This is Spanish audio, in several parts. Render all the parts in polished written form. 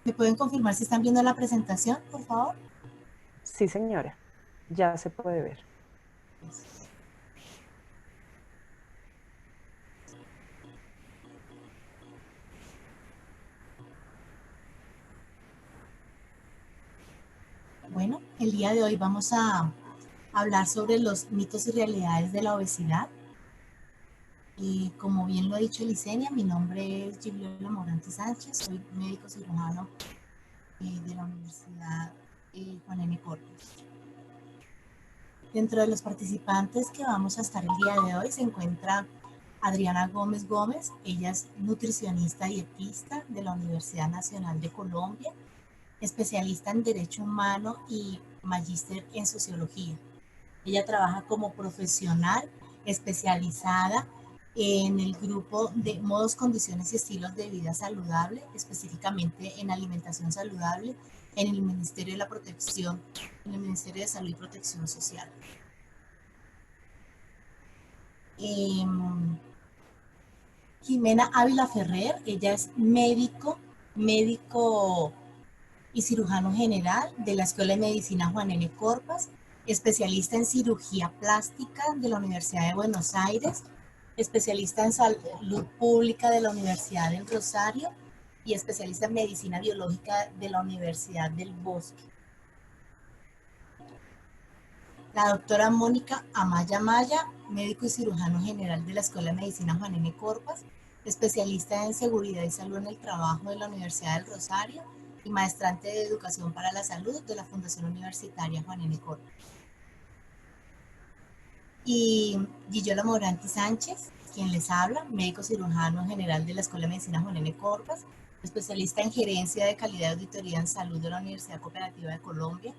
¿Me pueden confirmar si están viendo la presentación, por favor? Sí, señora, ya se puede ver. Bueno, el día de hoy vamos a hablar sobre los mitos y realidades de la obesidad. Y como bien lo ha dicho Licenia, mi nombre es Gigliola Morante Sánchez, soy médico cirujano de la Universidad Juan N. Corpus. Dentro de los participantes que vamos a estar el día de hoy se encuentra Adriana Gómez Gómez. Ella es nutricionista dietista de la Universidad Nacional de Colombia, especialista en Derecho Humano y magíster en Sociología. Ella trabaja como profesional especializada en el grupo de modos, condiciones y estilos de vida saludable, específicamente en alimentación saludable, en el Ministerio de la Protección, en el Ministerio de Salud y Protección Social. Eh, Jimena Ávila Ferrer, ella es médico y cirujano general de la Escuela de Medicina Juan N. Corpas, especialista en cirugía plástica de la Universidad de Buenos Aires, especialista en salud pública de la Universidad del Rosario y especialista en medicina biológica de la Universidad del Bosque. La doctora Mónica Amaya Maya, médico y cirujano general de la Escuela de Medicina Juan N. Corpas, especialista en seguridad y salud en el trabajo de la Universidad del Rosario y maestrante de educación para la salud de la Fundación Universitaria Juan N. Corpas. Y Guillola Moranti Sánchez, quien les habla, médico cirujano general de la Escuela de Medicina Juan N. Corpas, especialista en gerencia de calidad de auditoría en salud de la Universidad Cooperativa de Colombia,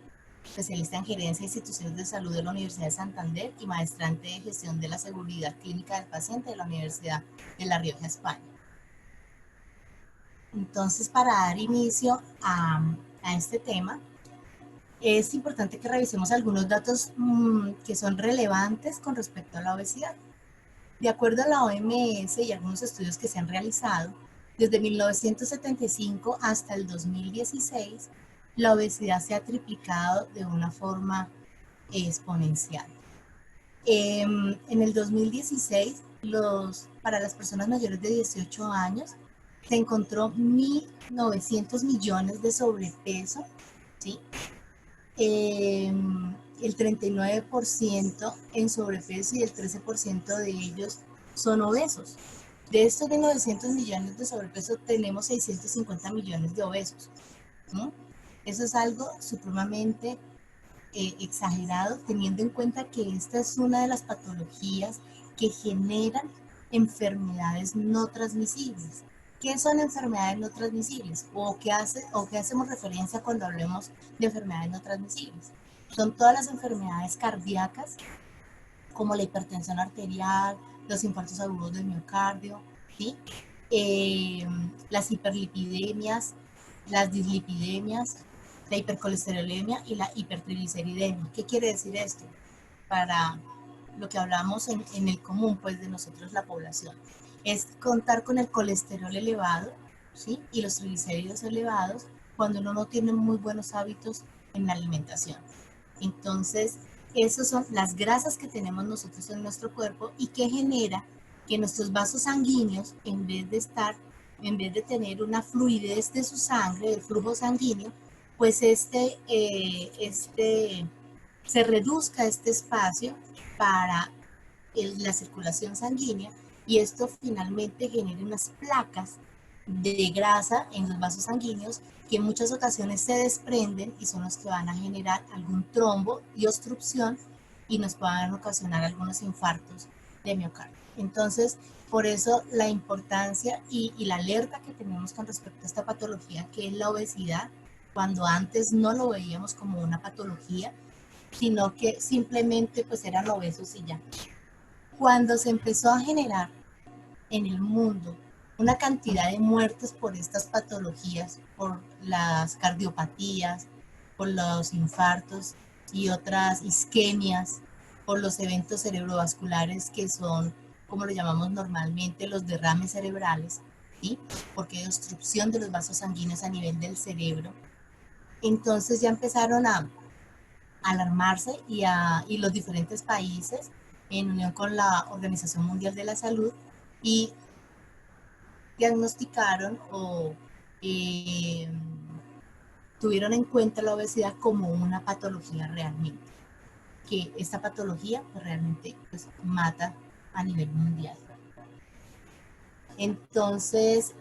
especialista en gerencia de instituciones de salud de la Universidad de Santander y maestrante de gestión de la seguridad clínica del paciente de la Universidad de La Rioja, España. Entonces, para dar inicio a este tema, es importante que revisemos algunos datos que son relevantes con respecto a la obesidad. De acuerdo a la OMS y algunos estudios que se han realizado, desde 1975 hasta el 2016, la obesidad se ha triplicado de una forma exponencial. En el 2016, para las personas mayores de 18 años, se encontró 1.900 millones de sobrepeso, ¿sí? El 39% en sobrepeso y el 13% de ellos son obesos. De estos de 900 millones de sobrepeso, tenemos 650 millones de obesos, ¿no? Eso es algo supremamente exagerado, teniendo en cuenta que esta es una de las patologías que generan enfermedades no transmisibles. ¿Qué son enfermedades no transmisibles? ¿O qué hacemos referencia cuando hablemos de enfermedades no transmisibles? Son todas las enfermedades cardíacas, como la hipertensión arterial, los infartos agudos del miocardio, ¿sí? Eh, las hiperlipidemias, las dislipidemias, la hipercolesterolemia y la hipertrigliceridemia. ¿Qué quiere decir esto? Para lo que hablamos en el común, pues, de nosotros, la población. Es contar con el colesterol elevado, ¿sí? Y los triglicéridos elevados cuando uno no tiene muy buenos hábitos en la alimentación. Entonces, esas son las grasas que tenemos nosotros en nuestro cuerpo y que genera que nuestros vasos sanguíneos, en vez de tener una fluidez de su sangre, del flujo sanguíneo, pues se reduzca este espacio para la circulación sanguínea y esto finalmente genera unas placas de grasa en los vasos sanguíneos que en muchas ocasiones se desprenden y son los que van a generar algún trombo y obstrucción y nos puedan ocasionar algunos infartos de miocardio. Entonces, por eso la importancia y la alerta que tenemos con respecto a esta patología que es la obesidad, cuando antes no lo veíamos como una patología, sino que simplemente pues eran obesos y ya. Cuando se empezó a generar en el mundo una cantidad de muertes por estas patologías, por las cardiopatías, por los infartos y otras isquemias, por los eventos cerebrovasculares que son, como lo llamamos normalmente, los derrames cerebrales, ¿sí? Porque hay obstrucción de los vasos sanguíneos a nivel del cerebro. Entonces ya empezaron a alarmarse y los diferentes países, en unión con la Organización Mundial de la Salud, y diagnosticaron o eh, tuvieron en cuenta la obesidad como una patología realmente, que esta patología pues, realmente pues, mata a nivel mundial. Entonces,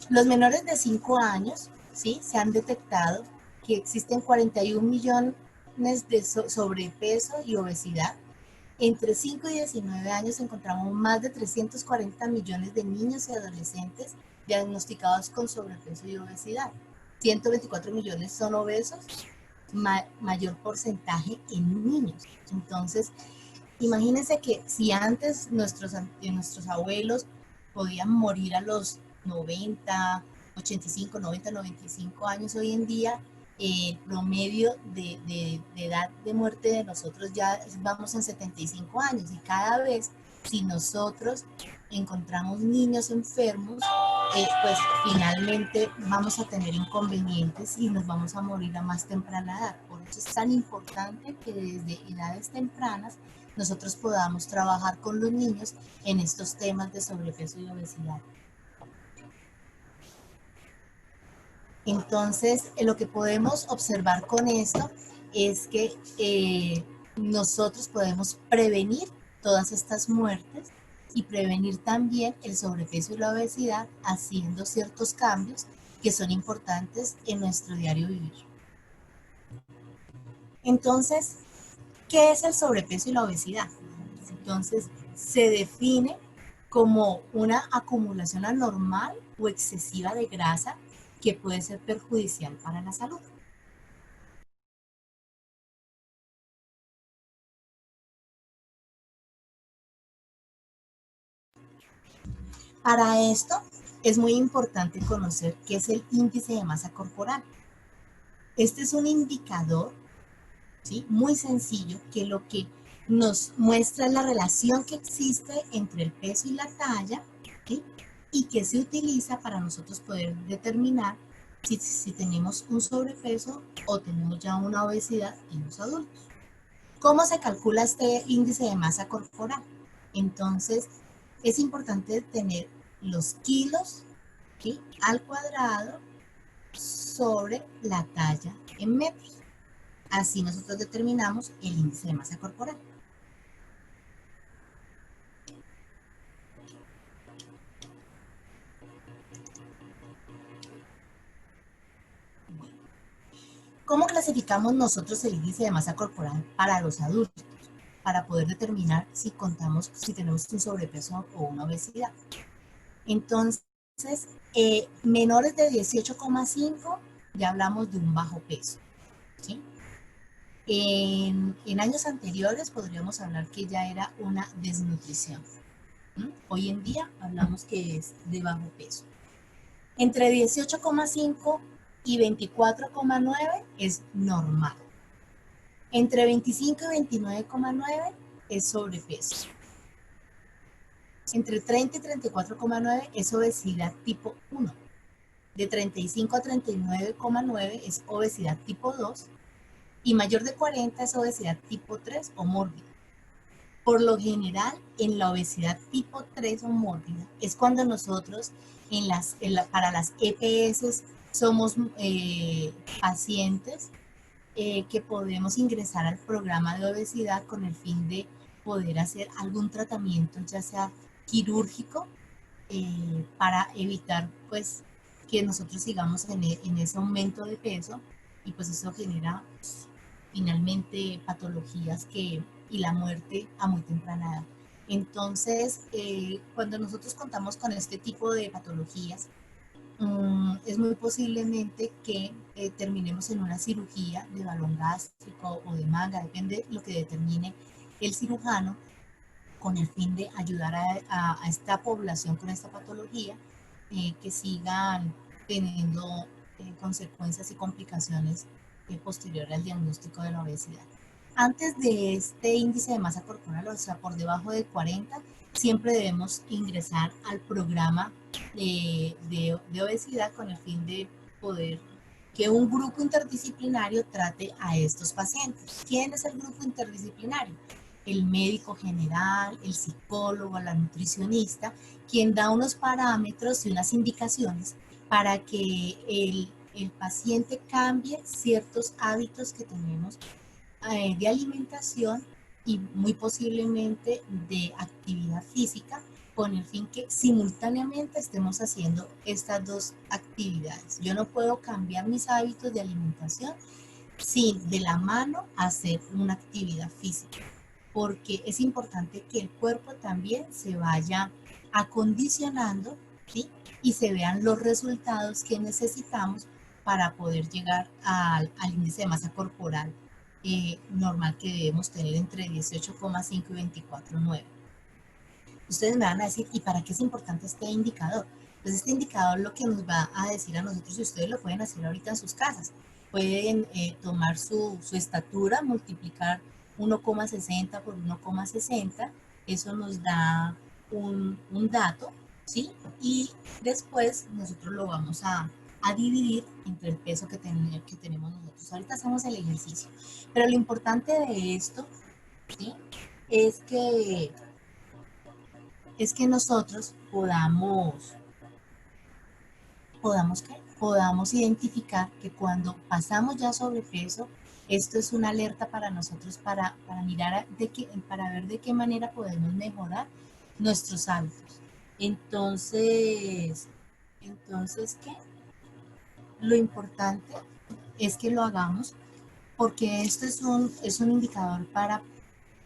los menores de 5 años, ¿sí? Se han detectado que existen 41 millones de sobrepeso y obesidad. Entre 5 y 19 años encontramos más de 340 millones de niños y adolescentes diagnosticados con sobrepeso y obesidad. 124 millones son obesos, mayor porcentaje en niños. Entonces, imagínense que si antes nuestros abuelos podían morir a los 90, 85, 90, 95 años, hoy en día el promedio de edad de muerte de nosotros ya vamos en 75 años y cada vez si nosotros encontramos niños enfermos, pues finalmente vamos a tener inconvenientes y nos vamos a morir a más temprana edad. Por eso es tan importante que desde edades tempranas nosotros podamos trabajar con los niños en estos temas de sobrepeso y obesidad. Entonces, lo que podemos observar con esto es que nosotros podemos prevenir todas estas muertes y prevenir también el sobrepeso y la obesidad haciendo ciertos cambios que son importantes en nuestro diario vivir. Entonces, ¿qué es el sobrepeso y la obesidad? Entonces, se define como una acumulación anormal o excesiva de grasa que puede ser perjudicial para la salud. Para esto es muy importante conocer qué es el índice de masa corporal. Este es un indicador, ¿sí? Muy sencillo que lo que nos muestra la relación que existe entre el peso y la talla, ¿sí? Y que se utiliza para nosotros poder determinar si tenemos un sobrepeso o tenemos ya una obesidad en los adultos. ¿Cómo se calcula este índice de masa corporal? Entonces, es importante tener los kilos, ¿sí? Al cuadrado sobre la talla en metros. Así nosotros determinamos el índice de masa corporal. ¿Cómo clasificamos nosotros el índice de masa corporal para los adultos? Para poder determinar si tenemos un sobrepeso o una obesidad. Entonces, menores de 18,5 ya hablamos de un bajo peso, ¿sí? En años anteriores podríamos hablar que ya era una desnutrición. Hoy en día hablamos que es de bajo peso. Entre 18,5 y 24,9 es normal. Entre 25 y 29,9 es sobrepeso. Entre 30 y 34,9 es obesidad tipo 1. De 35 a 39,9 es obesidad tipo 2. Y mayor de 40 es obesidad tipo 3 o mórbida. Por lo general, en la obesidad tipo 3 o mórbida es cuando nosotros para las EPS somos pacientes que podemos ingresar al programa de obesidad con el fin de poder hacer algún tratamiento, ya sea quirúrgico, para evitar pues que nosotros sigamos en ese aumento de peso y pues eso genera finalmente patologías y la muerte a muy temprana edad. Entonces, cuando nosotros contamos con este tipo de patologías, es muy posiblemente que terminemos en una cirugía de balón gástrico o de manga, depende de lo que determine el cirujano, con el fin de ayudar a esta población con esta patología que sigan teniendo consecuencias y complicaciones posterior al diagnóstico de la obesidad. Antes de este índice de masa corporal, o sea, por debajo de 40, siempre debemos ingresar al programa de obesidad con el fin de poder que un grupo interdisciplinario trate a estos pacientes. ¿Quién es el grupo interdisciplinario? El médico general, el psicólogo, la nutricionista, quien da unos parámetros y unas indicaciones para que el paciente cambie ciertos hábitos que tenemos de alimentación y muy posiblemente de actividad física, con el fin que simultáneamente estemos haciendo estas dos actividades. Yo no puedo cambiar mis hábitos de alimentación sin de la mano hacer una actividad física, porque es importante que el cuerpo también se vaya acondicionando, ¿sí? Y se vean los resultados que necesitamos para poder llegar al índice de masa corporal normal que debemos tener entre 18,5 y 24,9. Ustedes me van a decir, ¿y para qué es importante este indicador? Pues este indicador lo que nos va a decir a nosotros, y ustedes lo pueden hacer ahorita en sus casas, pueden tomar su estatura, multiplicar 1,60 por 1,60, eso nos da un dato, ¿sí? Y después nosotros lo vamos a dividir entre el peso que tenemos nosotros. Ahorita hacemos el ejercicio, pero lo importante de esto, ¿sí? Es que nosotros podamos identificar que cuando pasamos ya sobrepeso, esto es una alerta para nosotros para mirar para ver de qué manera podemos mejorar nuestros hábitos. Entonces, ¿qué? Lo importante es que lo hagamos porque esto es un indicador para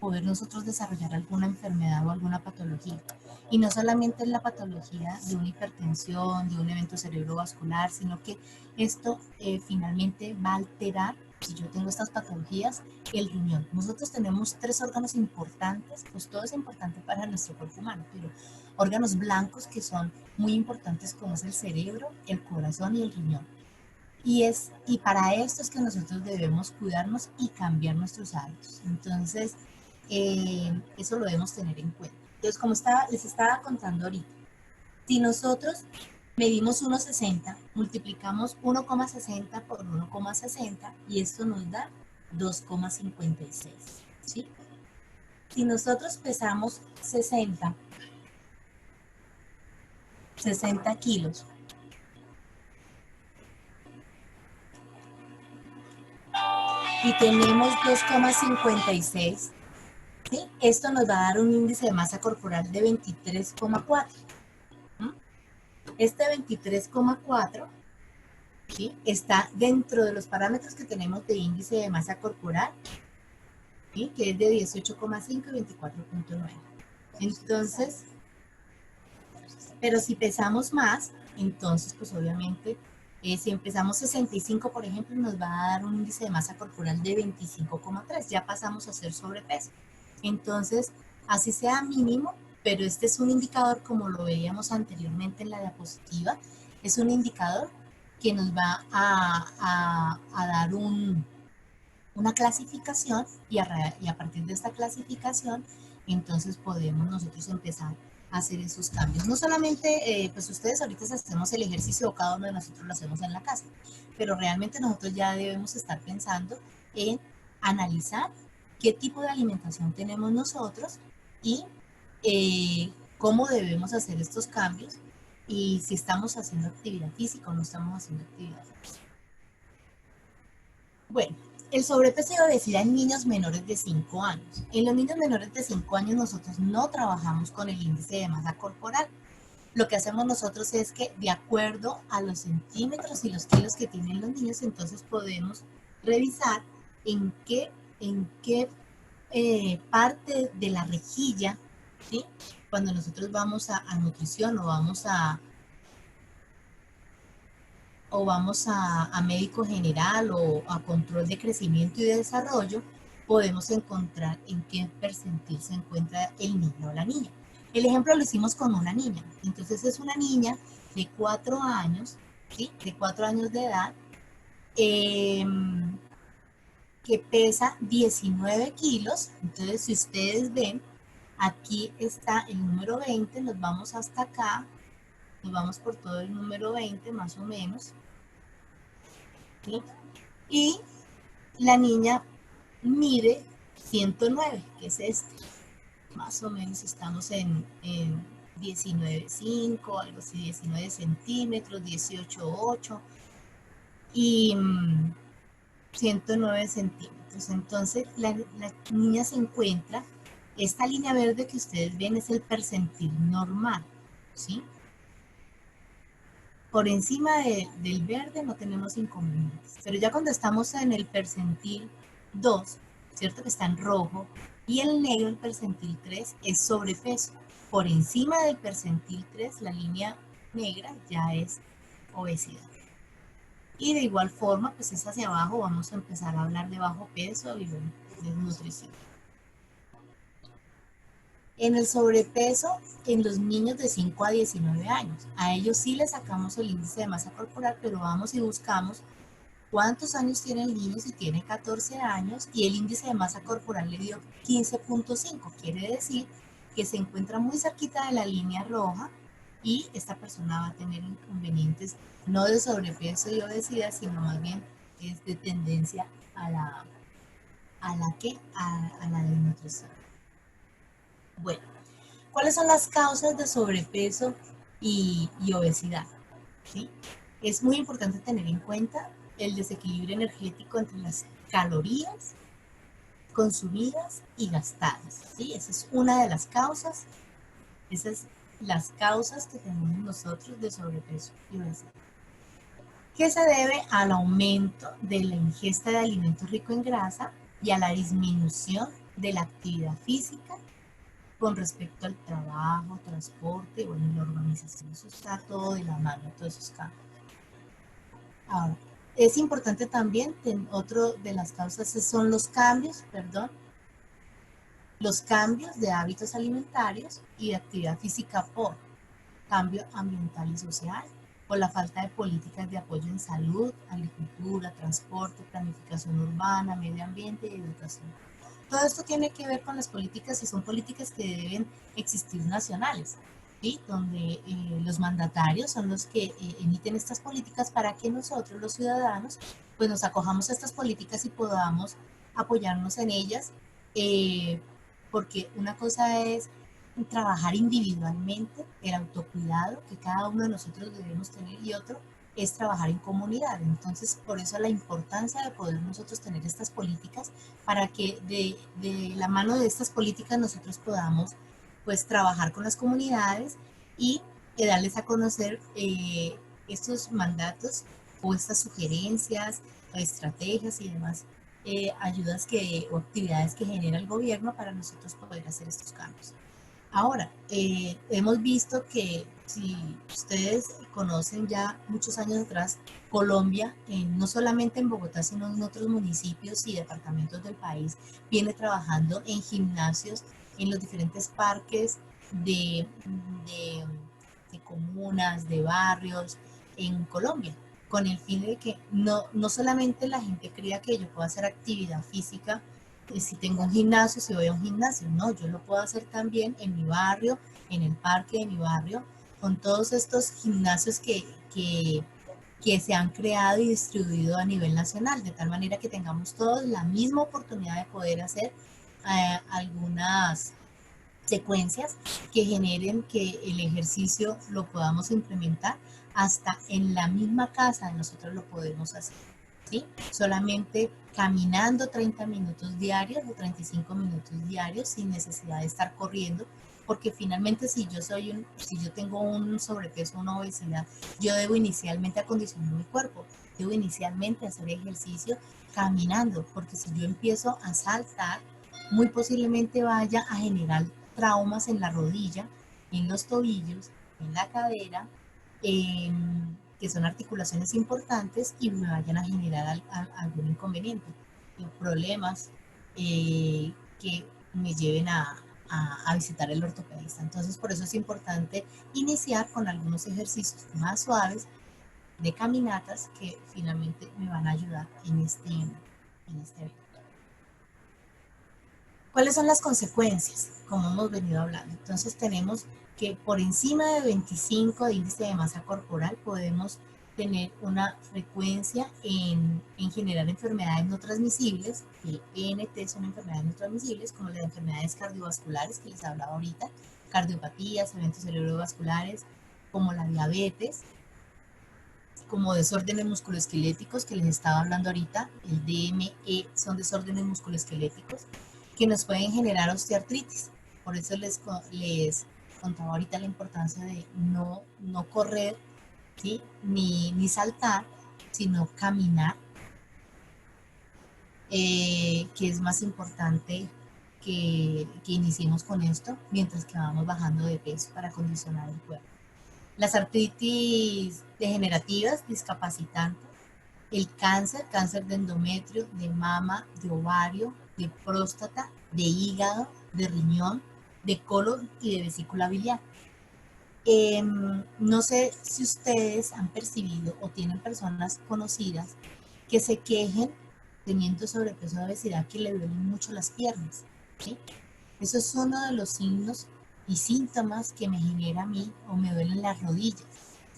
poder nosotros desarrollar alguna enfermedad o alguna patología. Y no solamente la patología de una hipertensión, de un evento cerebrovascular, sino que esto finalmente va a alterar, si yo tengo estas patologías, el riñón. Nosotros tenemos 3 órganos importantes, pues todo es importante para nuestro cuerpo humano, pero órganos blancos que son muy importantes como es el cerebro, el corazón y el riñón. Y para esto es que nosotros debemos cuidarnos y cambiar nuestros hábitos. Entonces, eso lo debemos tener en cuenta. Entonces, como les estaba contando ahorita, si nosotros medimos 1,60, multiplicamos 1,60 por 1,60 y esto nos da 2,56, ¿sí? Si nosotros pesamos 60 kilos, y tenemos 2,56, ¿sí? Esto nos va a dar un índice de masa corporal de 23,4. Este 23,4, ¿sí? Está dentro de los parámetros que tenemos de índice de masa corporal, ¿sí? Que es de 18,5 y 24,9. Entonces, pero si pesamos más, entonces pues obviamente si empezamos 65, por ejemplo, nos va a dar un índice de masa corporal de 25,3. Ya pasamos a ser sobrepeso. Entonces, así sea mínimo, pero este es un indicador, como lo veíamos anteriormente en la diapositiva, es un indicador que nos va a dar una clasificación y a partir de esta clasificación, entonces podemos nosotros empezar a hacer esos cambios. No solamente, pues ustedes ahorita hacemos el ejercicio o cada uno de nosotros lo hacemos en la casa, pero realmente nosotros ya debemos estar pensando en analizar qué tipo de alimentación tenemos nosotros y cómo debemos hacer estos cambios y si estamos haciendo actividad física o no estamos haciendo actividad física. Bueno, el sobrepeso y obesidad en niños menores de 5 años. En los niños menores de 5 años nosotros no trabajamos con el índice de masa corporal. Lo que hacemos nosotros es que de acuerdo a los centímetros y los kilos que tienen los niños, entonces podemos revisar en qué parte de la rejilla, ¿sí? Cuando nosotros vamos a nutrición o vamos a médico general o a control de crecimiento y de desarrollo, podemos encontrar en qué percentil se encuentra el niño o la niña. El ejemplo lo hicimos con una niña. Entonces es una niña de 4 años, ¿sí? De 4 años de edad, que pesa 19 kilos. Entonces, si ustedes ven, aquí está el número 20, nos vamos hasta acá, Nos vamos por todo el número 20 más o menos, ¿sí? Y la niña mide 109, que es este. Más o menos estamos en 19,5, algo así, 19 centímetros, 18,8 y 109 centímetros. Entonces la niña se encuentra, esta línea verde que ustedes ven es el percentil normal, ¿sí? Por encima del verde no tenemos inconvenientes, pero ya cuando estamos en el percentil 2, ¿cierto? Que está en rojo, y el negro, el percentil 3, es sobrepeso. Por encima del percentil 3, la línea negra ya es obesidad. Y de igual forma, pues es hacia abajo, vamos a empezar a hablar de bajo peso y de nutrición. En el sobrepeso, en los niños de 5 a 19 años, a ellos sí les sacamos el índice de masa corporal, pero vamos y buscamos cuántos años tiene el niño, si tiene 14 años, y el índice de masa corporal le dio 15,5, quiere decir que se encuentra muy cerquita de la línea roja y esta persona va a tener inconvenientes, no de sobrepeso y obesidad, sino más bien es de tendencia a la desnutrición. Bueno, ¿cuáles son las causas de sobrepeso y obesidad? ¿Sí? Es muy importante tener en cuenta el desequilibrio energético entre las calorías consumidas y gastadas, ¿sí? Esa es una de las causas, esas son las causas que tenemos nosotros de sobrepeso y obesidad, que se debe al aumento de la ingesta de alimentos ricos en grasa y a la disminución de la actividad física con respecto al trabajo, transporte, bueno, la organización. Eso está todo de la mano, todos esos cambios. Ahora, es importante también, otro de las causas son los cambios de hábitos alimentarios y de actividad física por cambio ambiental y social, por la falta de políticas de apoyo en salud, agricultura, transporte, planificación urbana, medio ambiente y educación. Todo esto tiene que ver con las políticas y son políticas que deben existir nacionales, ¿sí? Donde los mandatarios son los que emiten estas políticas para que nosotros, los ciudadanos, pues nos acojamos a estas políticas y podamos apoyarnos en ellas, porque una cosa es trabajar individualmente, el autocuidado que cada uno de nosotros debemos tener, y otro es trabajar en comunidad. Entonces, por eso la importancia de poder nosotros tener estas políticas para que de la mano de estas políticas nosotros podamos pues trabajar con las comunidades y darles a conocer estos mandatos o estas sugerencias o estrategias y demás ayudas o actividades que genera el gobierno para nosotros poder hacer estos cambios. Ahora, hemos visto que si ustedes conocen ya muchos años atrás, Colombia, no solamente en Bogotá, sino en otros municipios y departamentos del país, viene trabajando en gimnasios en los diferentes parques de, de comunas, de barrios en Colombia, con el fin de que no solamente la gente crea que yo puedo hacer actividad física si tengo un gimnasio, si voy a un gimnasio, no, yo lo puedo hacer también en mi barrio, en el parque de mi barrio, con todos estos gimnasios que se han creado y distribuido a nivel nacional, de tal manera que tengamos todos la misma oportunidad de poder hacer algunas secuencias que generen que el ejercicio lo podamos implementar hasta en la misma casa, nosotros lo podemos hacer. ¿Sí? Solamente caminando 30 minutos diarios o 35 minutos diarios sin necesidad de estar corriendo, porque finalmente si yo tengo un sobrepeso, una obesidad, yo debo inicialmente acondicionar mi cuerpo, debo inicialmente hacer ejercicio caminando, porque si yo empiezo a saltar, muy posiblemente vaya a generar traumas en la rodilla, en los tobillos, en la cadera, que son articulaciones importantes y me vayan a generar algún inconveniente, problemas que me lleven a visitar el ortopedista. Entonces, por eso es importante iniciar con algunos ejercicios más suaves de caminatas que finalmente me van a ayudar en este evento. ¿Cuáles son las consecuencias? Como hemos venido hablando. Entonces tenemos que por encima de 25 de índice de masa corporal podemos tener una frecuencia en generar enfermedades no transmisibles, que ENT son enfermedades no transmisibles, como las enfermedades cardiovasculares que les hablaba ahorita, cardiopatías, eventos cerebrovasculares, como la diabetes, como desórdenes musculoesqueléticos que les estaba hablando ahorita, el DME son desórdenes musculoesqueléticos que nos pueden generar osteoartritis. Por eso les contaba ahorita la importancia de no correr, ¿sí? ni saltar, sino caminar, que es más importante que iniciemos con esto mientras que vamos bajando de peso para condicionar el cuerpo. Las artritis degenerativas, discapacitantes, el cáncer, cáncer de endometrio, de mama, de ovario, de próstata, de hígado, de riñón, de colon y de vesícula biliar. No sé si ustedes han percibido o tienen personas conocidas que se quejen teniendo sobrepeso o obesidad que le duelen mucho las piernas, ¿sí? Eso es uno de los signos y síntomas que me genera a mí o me duelen las rodillas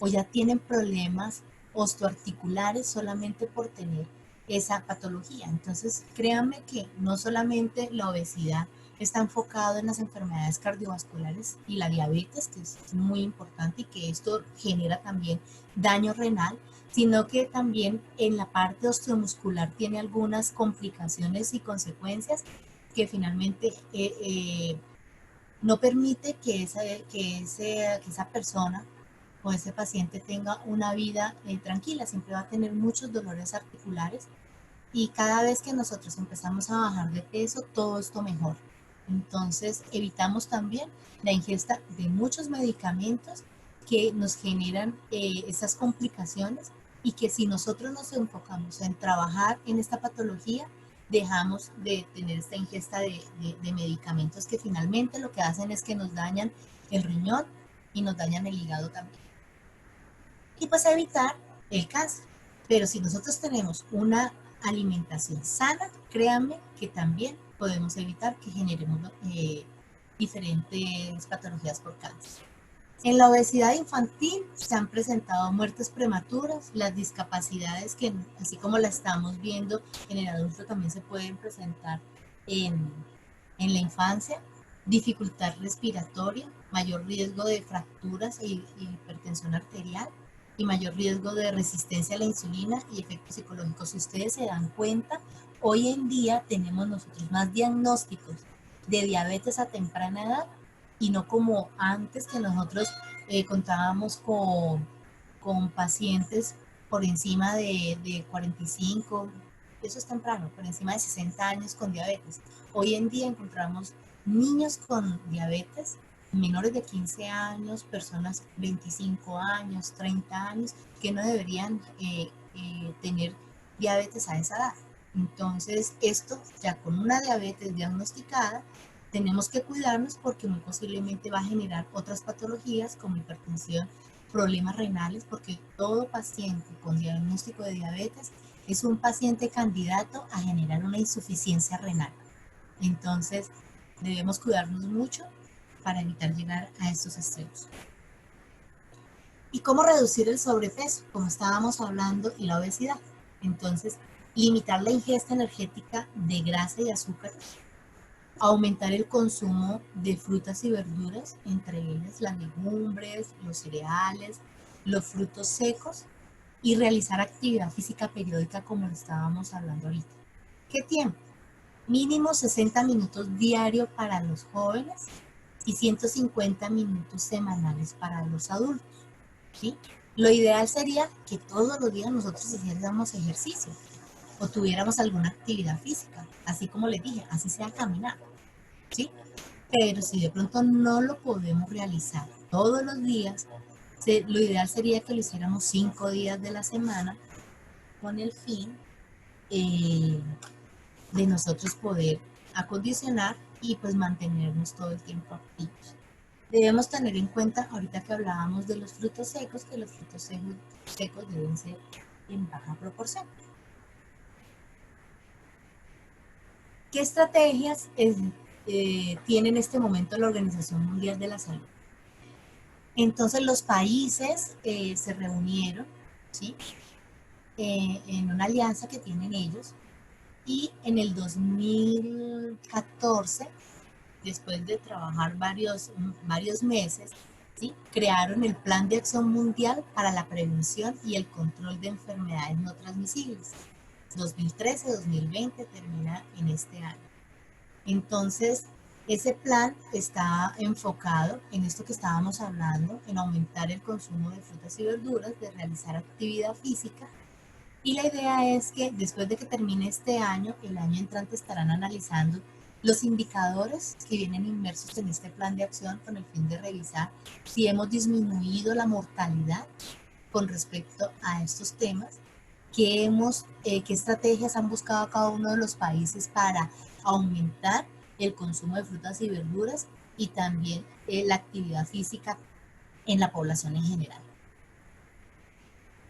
o ya tienen problemas osteoarticulares solamente por tener esa patología. Entonces, créanme que no solamente la obesidad está enfocado en las enfermedades cardiovasculares y la diabetes, que es muy importante y que esto genera también daño renal, sino que también en la parte osteomuscular tiene algunas complicaciones y consecuencias que finalmente no permite que esa persona o ese paciente tenga una vida tranquila, siempre va a tener muchos dolores articulares y cada vez que nosotros empezamos a bajar de peso, todo esto mejora. Entonces, evitamos también la ingesta de muchos medicamentos que nos generan esas complicaciones y que si nosotros nos enfocamos en trabajar en esta patología, dejamos de tener esta ingesta de medicamentos que finalmente lo que hacen es que nos dañan el riñón y nos dañan el hígado también. Y pues evitar el cáncer. Pero si nosotros tenemos una alimentación sana, créanme que también podemos evitar que generemos diferentes patologías por cáncer. En la obesidad infantil se han presentado muertes prematuras, las discapacidades que, así como la estamos viendo en el adulto, también se pueden presentar en, en la infancia, dificultad respiratoria, mayor riesgo de fracturas e hipertensión arterial y mayor riesgo de resistencia a la insulina y efectos psicológicos. Si ustedes se dan cuenta, hoy en día tenemos nosotros más diagnósticos de diabetes a temprana edad y no como antes que nosotros contábamos con pacientes por encima de 45, eso es temprano, por encima de 60 años con diabetes. Hoy en día encontramos niños con diabetes, menores de 15 años, personas 25 años, 30 años, que no deberían tener diabetes a esa edad. Entonces, esto ya con una diabetes diagnosticada, tenemos que cuidarnos porque muy posiblemente va a generar otras patologías como hipertensión, problemas renales, porque todo paciente con diagnóstico de diabetes es un paciente candidato a generar una insuficiencia renal. Entonces, debemos cuidarnos mucho para evitar llegar a estos extremos. ¿Y cómo reducir el sobrepeso? Como estábamos hablando, y la obesidad. Entonces, limitar la ingesta energética de grasa y azúcar, aumentar el consumo de frutas y verduras, entre ellas las legumbres, los cereales, los frutos secos, y realizar actividad física periódica como lo estábamos hablando ahorita. ¿Qué tiempo? Mínimo 60 minutos diario para los jóvenes y 150 minutos semanales para los adultos, ¿sí? Lo ideal sería que todos los días nosotros hiciéramos ejercicio o tuviéramos alguna actividad física, así como les dije, así sea caminar, ¿sí? Pero si de pronto no lo podemos realizar todos los días, lo ideal sería que lo hiciéramos 5 días de la semana con el fin de nosotros poder acondicionar y pues mantenernos todo el tiempo activos. Debemos tener en cuenta, ahorita que hablábamos de los frutos secos, que los frutos secos deben ser en baja proporción. ¿Qué estrategias tiene en este momento la Organización Mundial de la Salud? Entonces los países se reunieron, ¿sí? En una alianza que tienen ellos, y en el 2014, después de trabajar varios meses, ¿sí?, crearon el Plan de Acción Mundial para la Prevención y el Control de Enfermedades No Transmisibles. 2013-2020 termina en este año. Entonces, ese plan está enfocado en esto que estábamos hablando, en aumentar el consumo de frutas y verduras, de realizar actividad física. Y la idea es que después de que termine este año, el año entrante estarán analizando los indicadores que vienen inmersos en este plan de acción con el fin de revisar si hemos disminuido la mortalidad con respecto a estos temas, qué estrategias han buscado cada uno de los países para aumentar el consumo de frutas y verduras y también la actividad física en la población en general.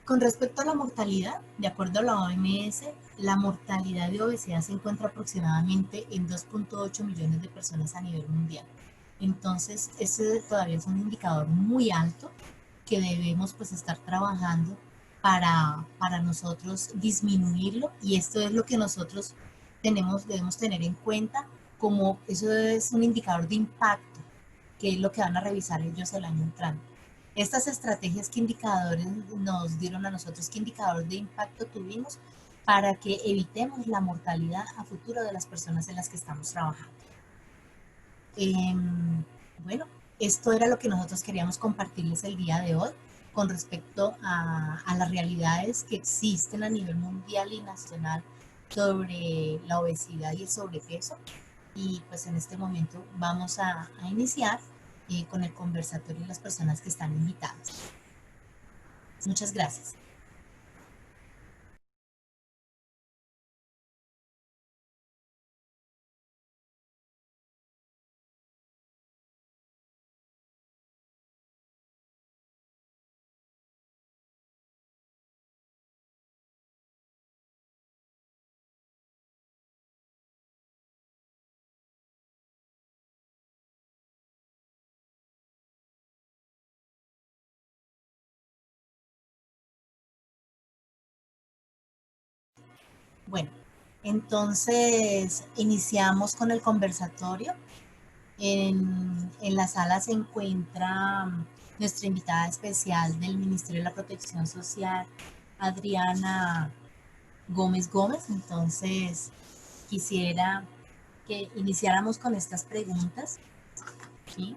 Con respecto a la mortalidad, de acuerdo a la OMS, la mortalidad de obesidad se encuentra aproximadamente en 2.8 millones de personas a nivel mundial. Entonces, ese todavía es un indicador muy alto que debemos pues estar trabajando para nosotros disminuirlo, y esto es lo que nosotros debemos tener en cuenta, como eso es un indicador de impacto, que es lo que van a revisar ellos el año entrante. Estas estrategias, ¿qué indicadores nos dieron a nosotros? ¿Qué indicador de impacto tuvimos para que evitemos la mortalidad a futuro de las personas en las que estamos trabajando? Bueno, esto era lo que nosotros queríamos compartirles el día de hoy con respecto a las realidades que existen a nivel mundial y nacional sobre la obesidad y el sobrepeso. Y pues en este momento vamos a iniciar con el conversatorio y las personas que están invitadas. Muchas gracias. Bueno, entonces iniciamos con el conversatorio. En la sala se encuentra nuestra invitada especial del Ministerio de la Protección Social, Adriana Gómez Gómez. Entonces, quisiera que iniciáramos con estas preguntas, ¿sí?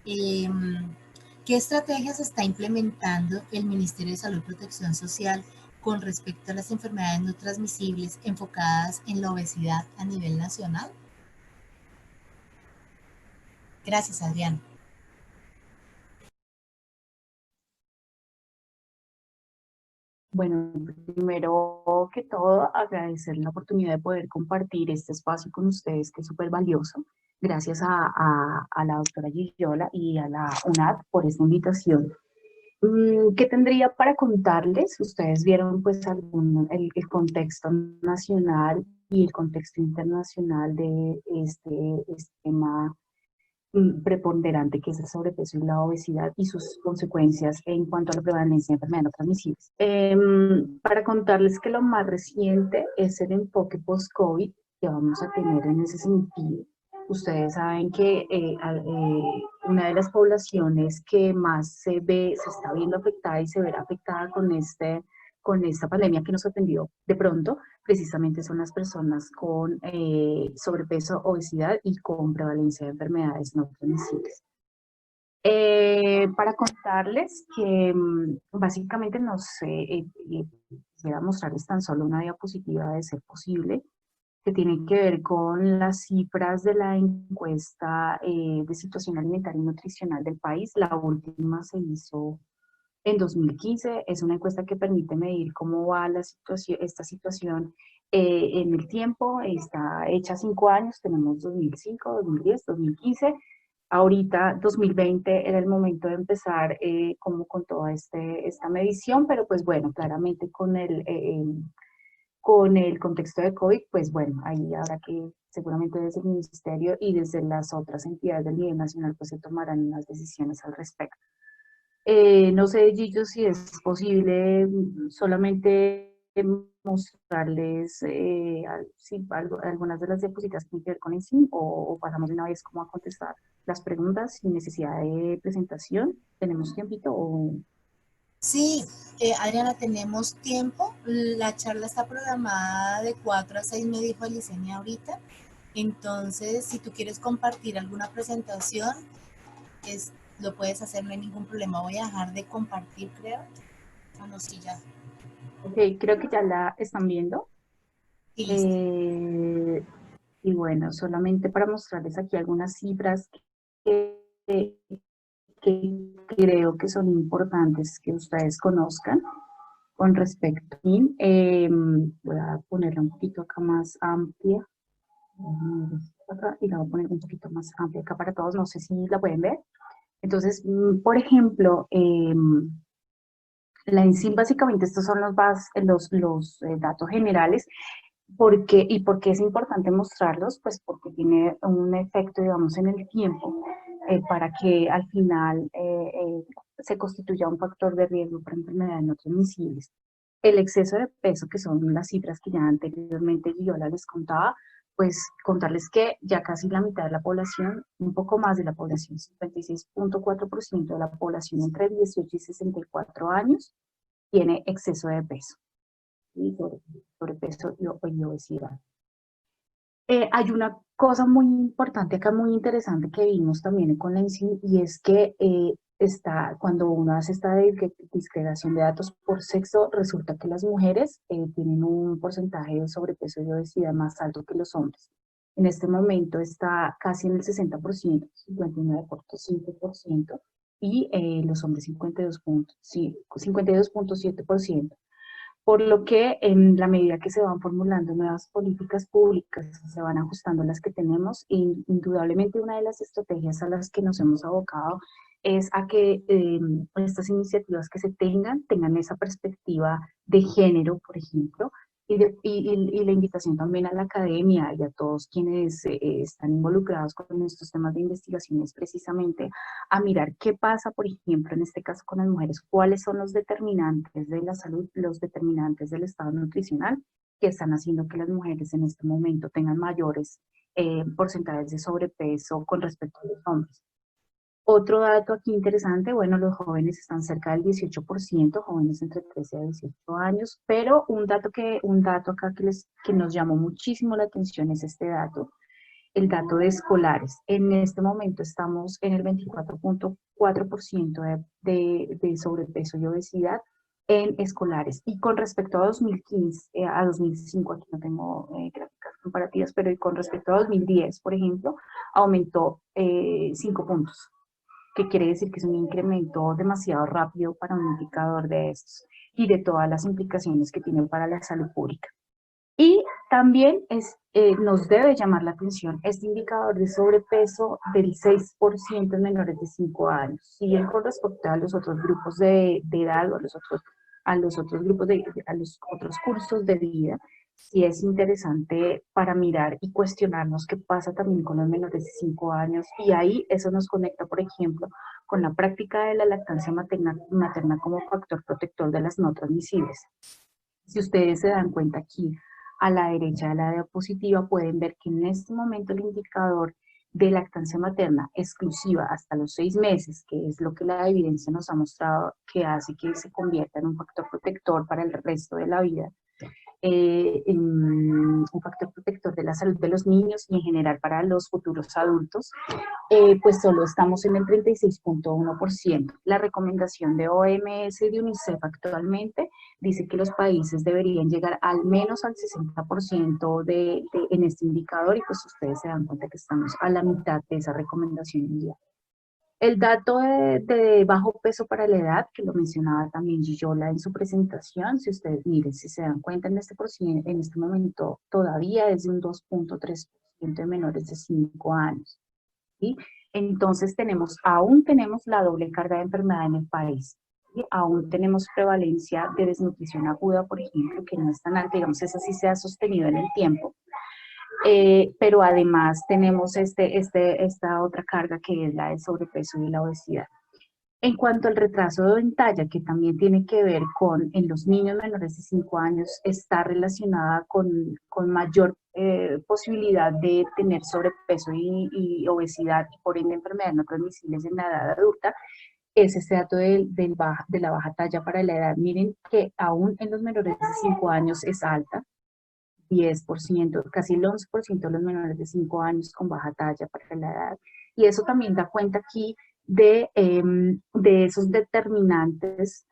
¿Qué estrategias está implementando el Ministerio de Salud y Protección Social con respecto a las enfermedades no transmisibles enfocadas en la obesidad a nivel nacional? Gracias, Adriana. Bueno, primero que todo, agradecer la oportunidad de poder compartir este espacio con ustedes, que es súper valioso. Gracias a la doctora Gigliola y a la UNAD por esta invitación. ¿Qué tendría para contarles? Ustedes vieron pues el contexto nacional y el contexto internacional de este tema preponderante que es el sobrepeso y la obesidad y sus consecuencias en cuanto a la prevalencia de enfermedades no transmisibles. Para contarles que lo más reciente es el enfoque post-COVID que vamos a tener en ese sentido. Ustedes saben que una de las poblaciones que más se está viendo afectada y se verá afectada con esta pandemia que nos atendió de pronto, precisamente son las personas con sobrepeso, obesidad y con prevalencia de enfermedades no transmisibles. Para contarles que básicamente quisiera mostrarles tan solo una diapositiva de ser posible, que tiene que ver con las cifras de la encuesta de situación alimentaria y nutricional del país. La última se hizo en 2015, es una encuesta que permite medir cómo va esta situación en el tiempo. Está hecha 5 años, tenemos 2005, 2010, 2015. Ahorita, 2020, era el momento de empezar como con toda esta medición, pero pues bueno, claramente con el contexto de COVID, pues bueno, ahí habrá que, seguramente desde el Ministerio y desde las otras entidades del nivel nacional, pues se tomarán unas decisiones al respecto. No sé, Gillo, si es posible solamente mostrarles algunas de las diapositivas que tienen que ver con el SIM o pasamos de una vez como a contestar las preguntas sin necesidad de presentación. ¿Tenemos tiempito o...? Sí, Adriana, tenemos tiempo. La charla está programada de 4 a 6, me dijo Alicenia ahorita. Entonces, si tú quieres compartir alguna presentación, lo puedes hacer, no hay ningún problema. Voy a dejar de compartir, creo. No, sí, ya. Ok, creo que ya la están viendo. Y listo. Y bueno, solamente para mostrarles aquí algunas cifras que, que creo que son importantes que ustedes conozcan con respecto a voy a ponerla un poquito acá más amplia. Acá, y la voy a poner un poquito más amplia acá para todos, no sé si la pueden ver. Entonces, por ejemplo, la INSIM básicamente estos son los datos generales. ¿Y por qué es importante mostrarlos? Pues porque tiene un efecto, digamos, en el tiempo para que al final se constituya un factor de riesgo para enfermedades no transmisibles. El exceso de peso, que son las cifras que ya anteriormente Giola les contaba, pues contarles que ya casi la mitad de la población, un poco más de la población, 56.4% de la población entre 18 y 64 años, tiene exceso de peso y sobrepeso y obesidad. Hay una cosa muy importante acá, muy interesante que vimos también con la INSIM, y es que cuando uno hace esta disgregación de datos por sexo, resulta que las mujeres tienen un porcentaje de sobrepeso y obesidad más alto que los hombres. En este momento está casi en el 60%, 59.5%, y los hombres 52.7%. Por lo que en la medida que se van formulando nuevas políticas públicas, se van ajustando las que tenemos, y indudablemente una de las estrategias a las que nos hemos abocado es a que estas iniciativas que se tengan esa perspectiva de género, por ejemplo, y la invitación también a la academia y a todos quienes están involucrados con estos temas de investigación es precisamente a mirar qué pasa, por ejemplo, en este caso con las mujeres, cuáles son los determinantes de la salud, los determinantes del estado nutricional que están haciendo que las mujeres en este momento tengan mayores porcentajes de sobrepeso con respecto a los hombres. Otro dato aquí interesante, bueno, los jóvenes están cerca del 18%, jóvenes entre 13 a 18 años, pero un dato acá que nos llamó muchísimo la atención es este dato, el dato de escolares. En este momento estamos en el 24.4% de sobrepeso y obesidad en escolares. Y con respecto a 2015, a 2005, aquí no tengo gráficas comparativas, pero con respecto a 2010, por ejemplo, aumentó 5 puntos, que quiere decir que es un incremento demasiado rápido para un indicador de estos y de todas las implicaciones que tienen para la salud pública. Y también nos debe llamar la atención este indicador de sobrepeso del 6% en menores de 5 años. Si bien con respecto a los otros grupos de edad o a los otros cursos de vida, sí es interesante para mirar y cuestionarnos qué pasa también con los menores de 5 años. Y ahí eso nos conecta, por ejemplo, con la práctica de la lactancia materna como factor protector de las no transmisibles. Si ustedes se dan cuenta aquí, a la derecha de la diapositiva, pueden ver que en este momento el indicador de lactancia materna exclusiva hasta los 6 meses, que es lo que la evidencia nos ha mostrado que hace que se convierta en un factor protector para el resto de la vida, un factor protector de la salud de los niños y en general para los futuros adultos, pues solo estamos en el 36.1%. La recomendación de OMS y de UNICEF actualmente dice que los países deberían llegar al menos al 60% en este indicador, y pues ustedes se dan cuenta que estamos a la mitad de esa recomendación mundial. El dato de bajo peso para la edad, que lo mencionaba también Gillola en su presentación, si ustedes miren, si se dan cuenta en este momento todavía es de un 2.3% de menores de 5 años. ¿Sí? Entonces aún tenemos la doble carga de enfermedad en el país. ¿sí? Aún tenemos prevalencia de desnutrición aguda, por ejemplo, que no es tan alta, digamos, esa sí se ha sostenido en el tiempo. Pero además tenemos esta otra carga que es la del sobrepeso y la obesidad. En cuanto al retraso en talla, que también tiene que ver con, en los niños menores de 5 años, está relacionada con mayor posibilidad de tener sobrepeso y obesidad y por ende enfermedades no transmisibles en la edad adulta, es ese dato de la baja talla para la edad. Miren que aún en los menores de 5 años es alta, 10%, casi el 11% de los menores de 5 años con baja talla para la edad. Y eso también da cuenta aquí de esos determinantes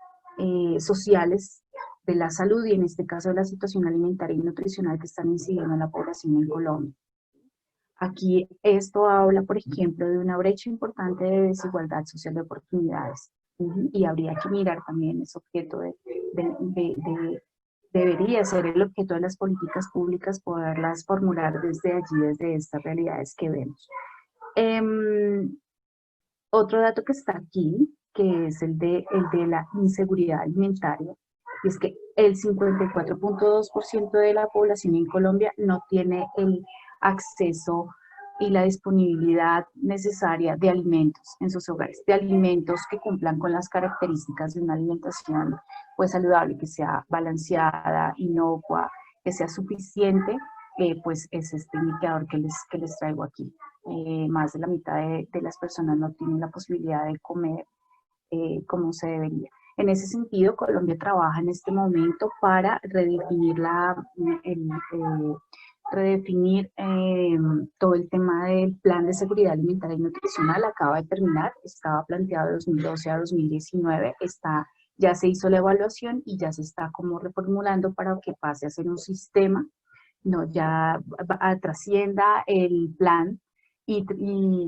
sociales de la salud y en este caso de la situación alimentaria y nutricional que están incidiendo en la población en Colombia. Aquí esto habla, por ejemplo, de una brecha importante de desigualdad social de oportunidades. Y habría que mirar también ese objeto debería ser el objeto de las políticas públicas, poderlas formular desde allí, desde estas realidades que vemos. Otro dato que está aquí, que es el de la inseguridad alimentaria, y es que el 54.2% de la población en Colombia no tiene el acceso y la disponibilidad necesaria de alimentos en sus hogares, de alimentos que cumplan con las características de una alimentación pues saludable, que sea balanceada, inocua, que sea suficiente, pues es este indicador que les traigo aquí. Más de la mitad de las personas no tienen la posibilidad de comer como se debería. En ese sentido, Colombia trabaja en este momento para redefinir, redefinir todo el tema del Plan de Seguridad Alimentaria y Nutricional. Acaba de terminar, estaba planteado de 2012 a 2019, ya se hizo la evaluación y ya se está como reformulando para que pase a ser un sistema, no, ya trascienda el plan y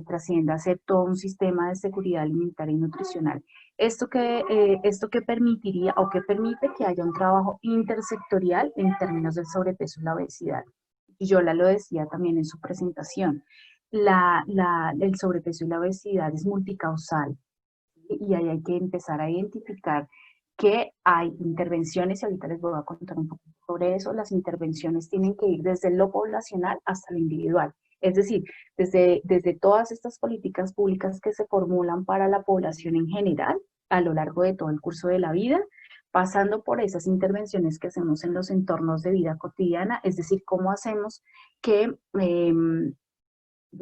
trascienda a ser todo un sistema de seguridad alimentaria y nutricional. Esto que permitiría o que permite que haya un trabajo intersectorial en términos del sobrepeso y la obesidad. Y Yola lo decía también en su presentación, el sobrepeso y la obesidad es multicausal y ahí hay que empezar a identificar que hay intervenciones, y ahorita les voy a contar un poco sobre eso. Las intervenciones tienen que ir desde lo poblacional hasta lo individual. Es decir, desde todas estas políticas públicas que se formulan para la población en general, a lo largo de todo el curso de la vida, pasando por esas intervenciones que hacemos en los entornos de vida cotidiana, es decir, cómo hacemos que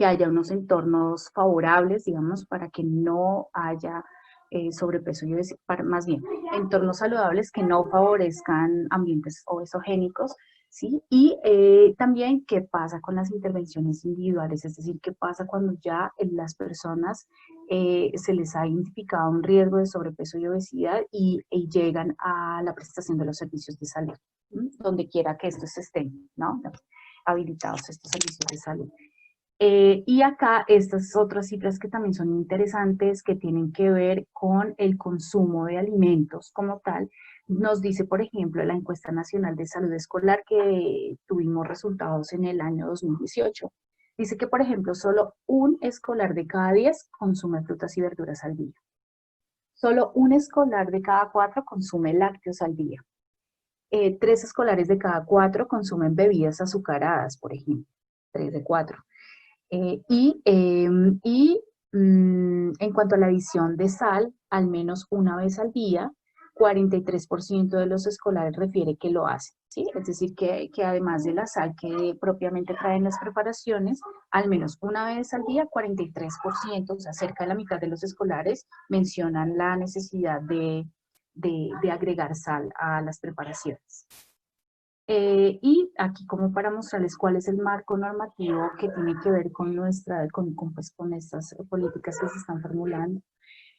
haya unos entornos favorables, digamos, para que no haya sobrepeso y obesidad, más bien, entornos saludables que no favorezcan ambientes obesogénicos, ¿sí? Y también qué pasa con las intervenciones individuales, es decir, qué pasa cuando ya en las personas se les ha identificado un riesgo de sobrepeso y obesidad y llegan a la prestación de los servicios de salud, donde quiera que estos estén, ¿no? Habilitados estos servicios de salud. Y acá estas otras cifras que también son interesantes, que tienen que ver con el consumo de alimentos como tal. Nos dice, por ejemplo, la encuesta nacional de salud escolar que tuvimos resultados en el año 2018. Dice que, por ejemplo, solo un escolar de cada 10 consume frutas y verduras al día. Solo un escolar de cada 4 consume lácteos al día. 3 escolares de cada 4 consumen bebidas azucaradas, por ejemplo. 3 de 4. En cuanto a la adición de sal, al menos una vez al día, 43% de los escolares refiere que lo hacen, ¿sí? Es decir, que además de la sal que propiamente traen las preparaciones, al menos una vez al día, 43%, o sea, cerca de la mitad de los escolares mencionan la necesidad de agregar sal a las preparaciones. Y aquí como para mostrarles cuál es el marco normativo que tiene que ver con con estas políticas que se están formulando.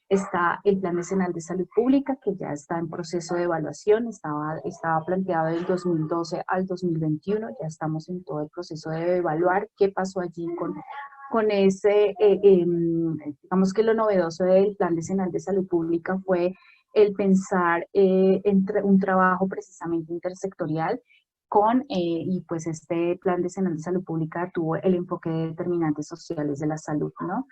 Está el Plan Nacional de Salud Pública, que ya está en proceso de evaluación, estaba planteado del 2012 al 2021, ya estamos en todo el proceso de evaluar qué pasó allí con ese, digamos que lo novedoso del Plan Nacional de Salud Pública fue el pensar entre un trabajo precisamente intersectorial y pues este Plan Nacional de Salud Pública tuvo el enfoque de determinantes sociales de la salud, ¿no?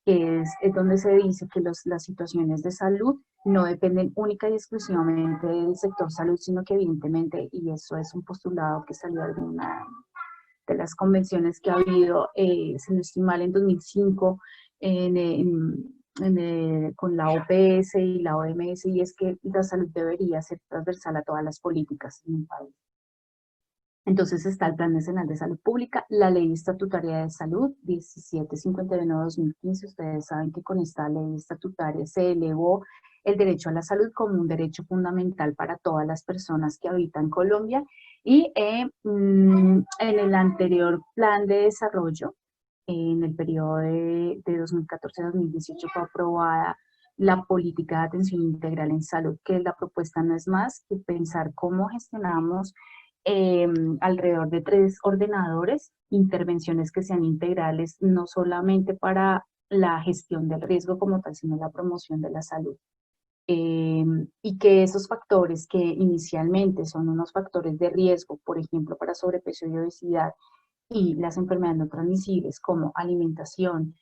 que es donde se dice que las situaciones de salud no dependen única y exclusivamente del sector salud, sino que evidentemente, y eso es un postulado que salió de alguna de las convenciones que ha habido, si no estoy mal, en 2005, con la OPS y la OMS, y es que la salud debería ser transversal a todas las políticas en un país. Entonces está el Plan Nacional de Salud Pública, la Ley Estatutaria de Salud 1751-2015. Ustedes saben que con esta ley estatutaria se elevó el derecho a la salud como un derecho fundamental para todas las personas que habitan Colombia. Y en el anterior plan de desarrollo, en el periodo de 2014-2018, fue aprobada la política de atención integral en salud, que la propuesta no es más que pensar cómo gestionamos alrededor de 3 ordenadores, intervenciones que sean integrales, no solamente para la gestión del riesgo como tal, sino la promoción de la salud. Y que esos factores que inicialmente son unos factores de riesgo, por ejemplo, para sobrepeso y obesidad, y las enfermedades no transmisibles como alimentación,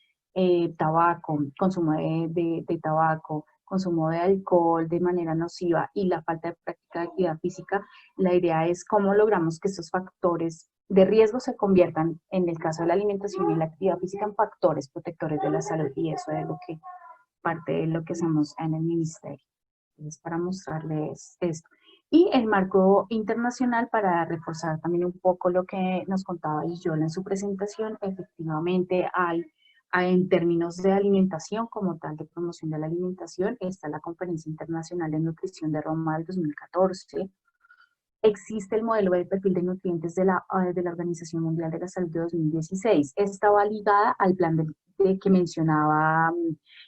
tabaco, consumo de tabaco, consumo de alcohol de manera nociva y la falta de práctica de actividad física, la idea es cómo logramos que estos factores de riesgo se conviertan, en el caso de la alimentación y la actividad física, en factores protectores de la salud, y eso es lo que parte de lo que hacemos en el ministerio. Entonces, para mostrarles esto. Y el marco internacional, para reforzar también un poco lo que nos contaba Yola en su presentación, efectivamente en términos de alimentación como tal, de promoción de la alimentación, está la Conferencia Internacional de Nutrición de Roma del 2014. Existe el modelo de perfil de nutrientes de la Organización Mundial de la Salud de 2016. Esta va ligada al plan que mencionaba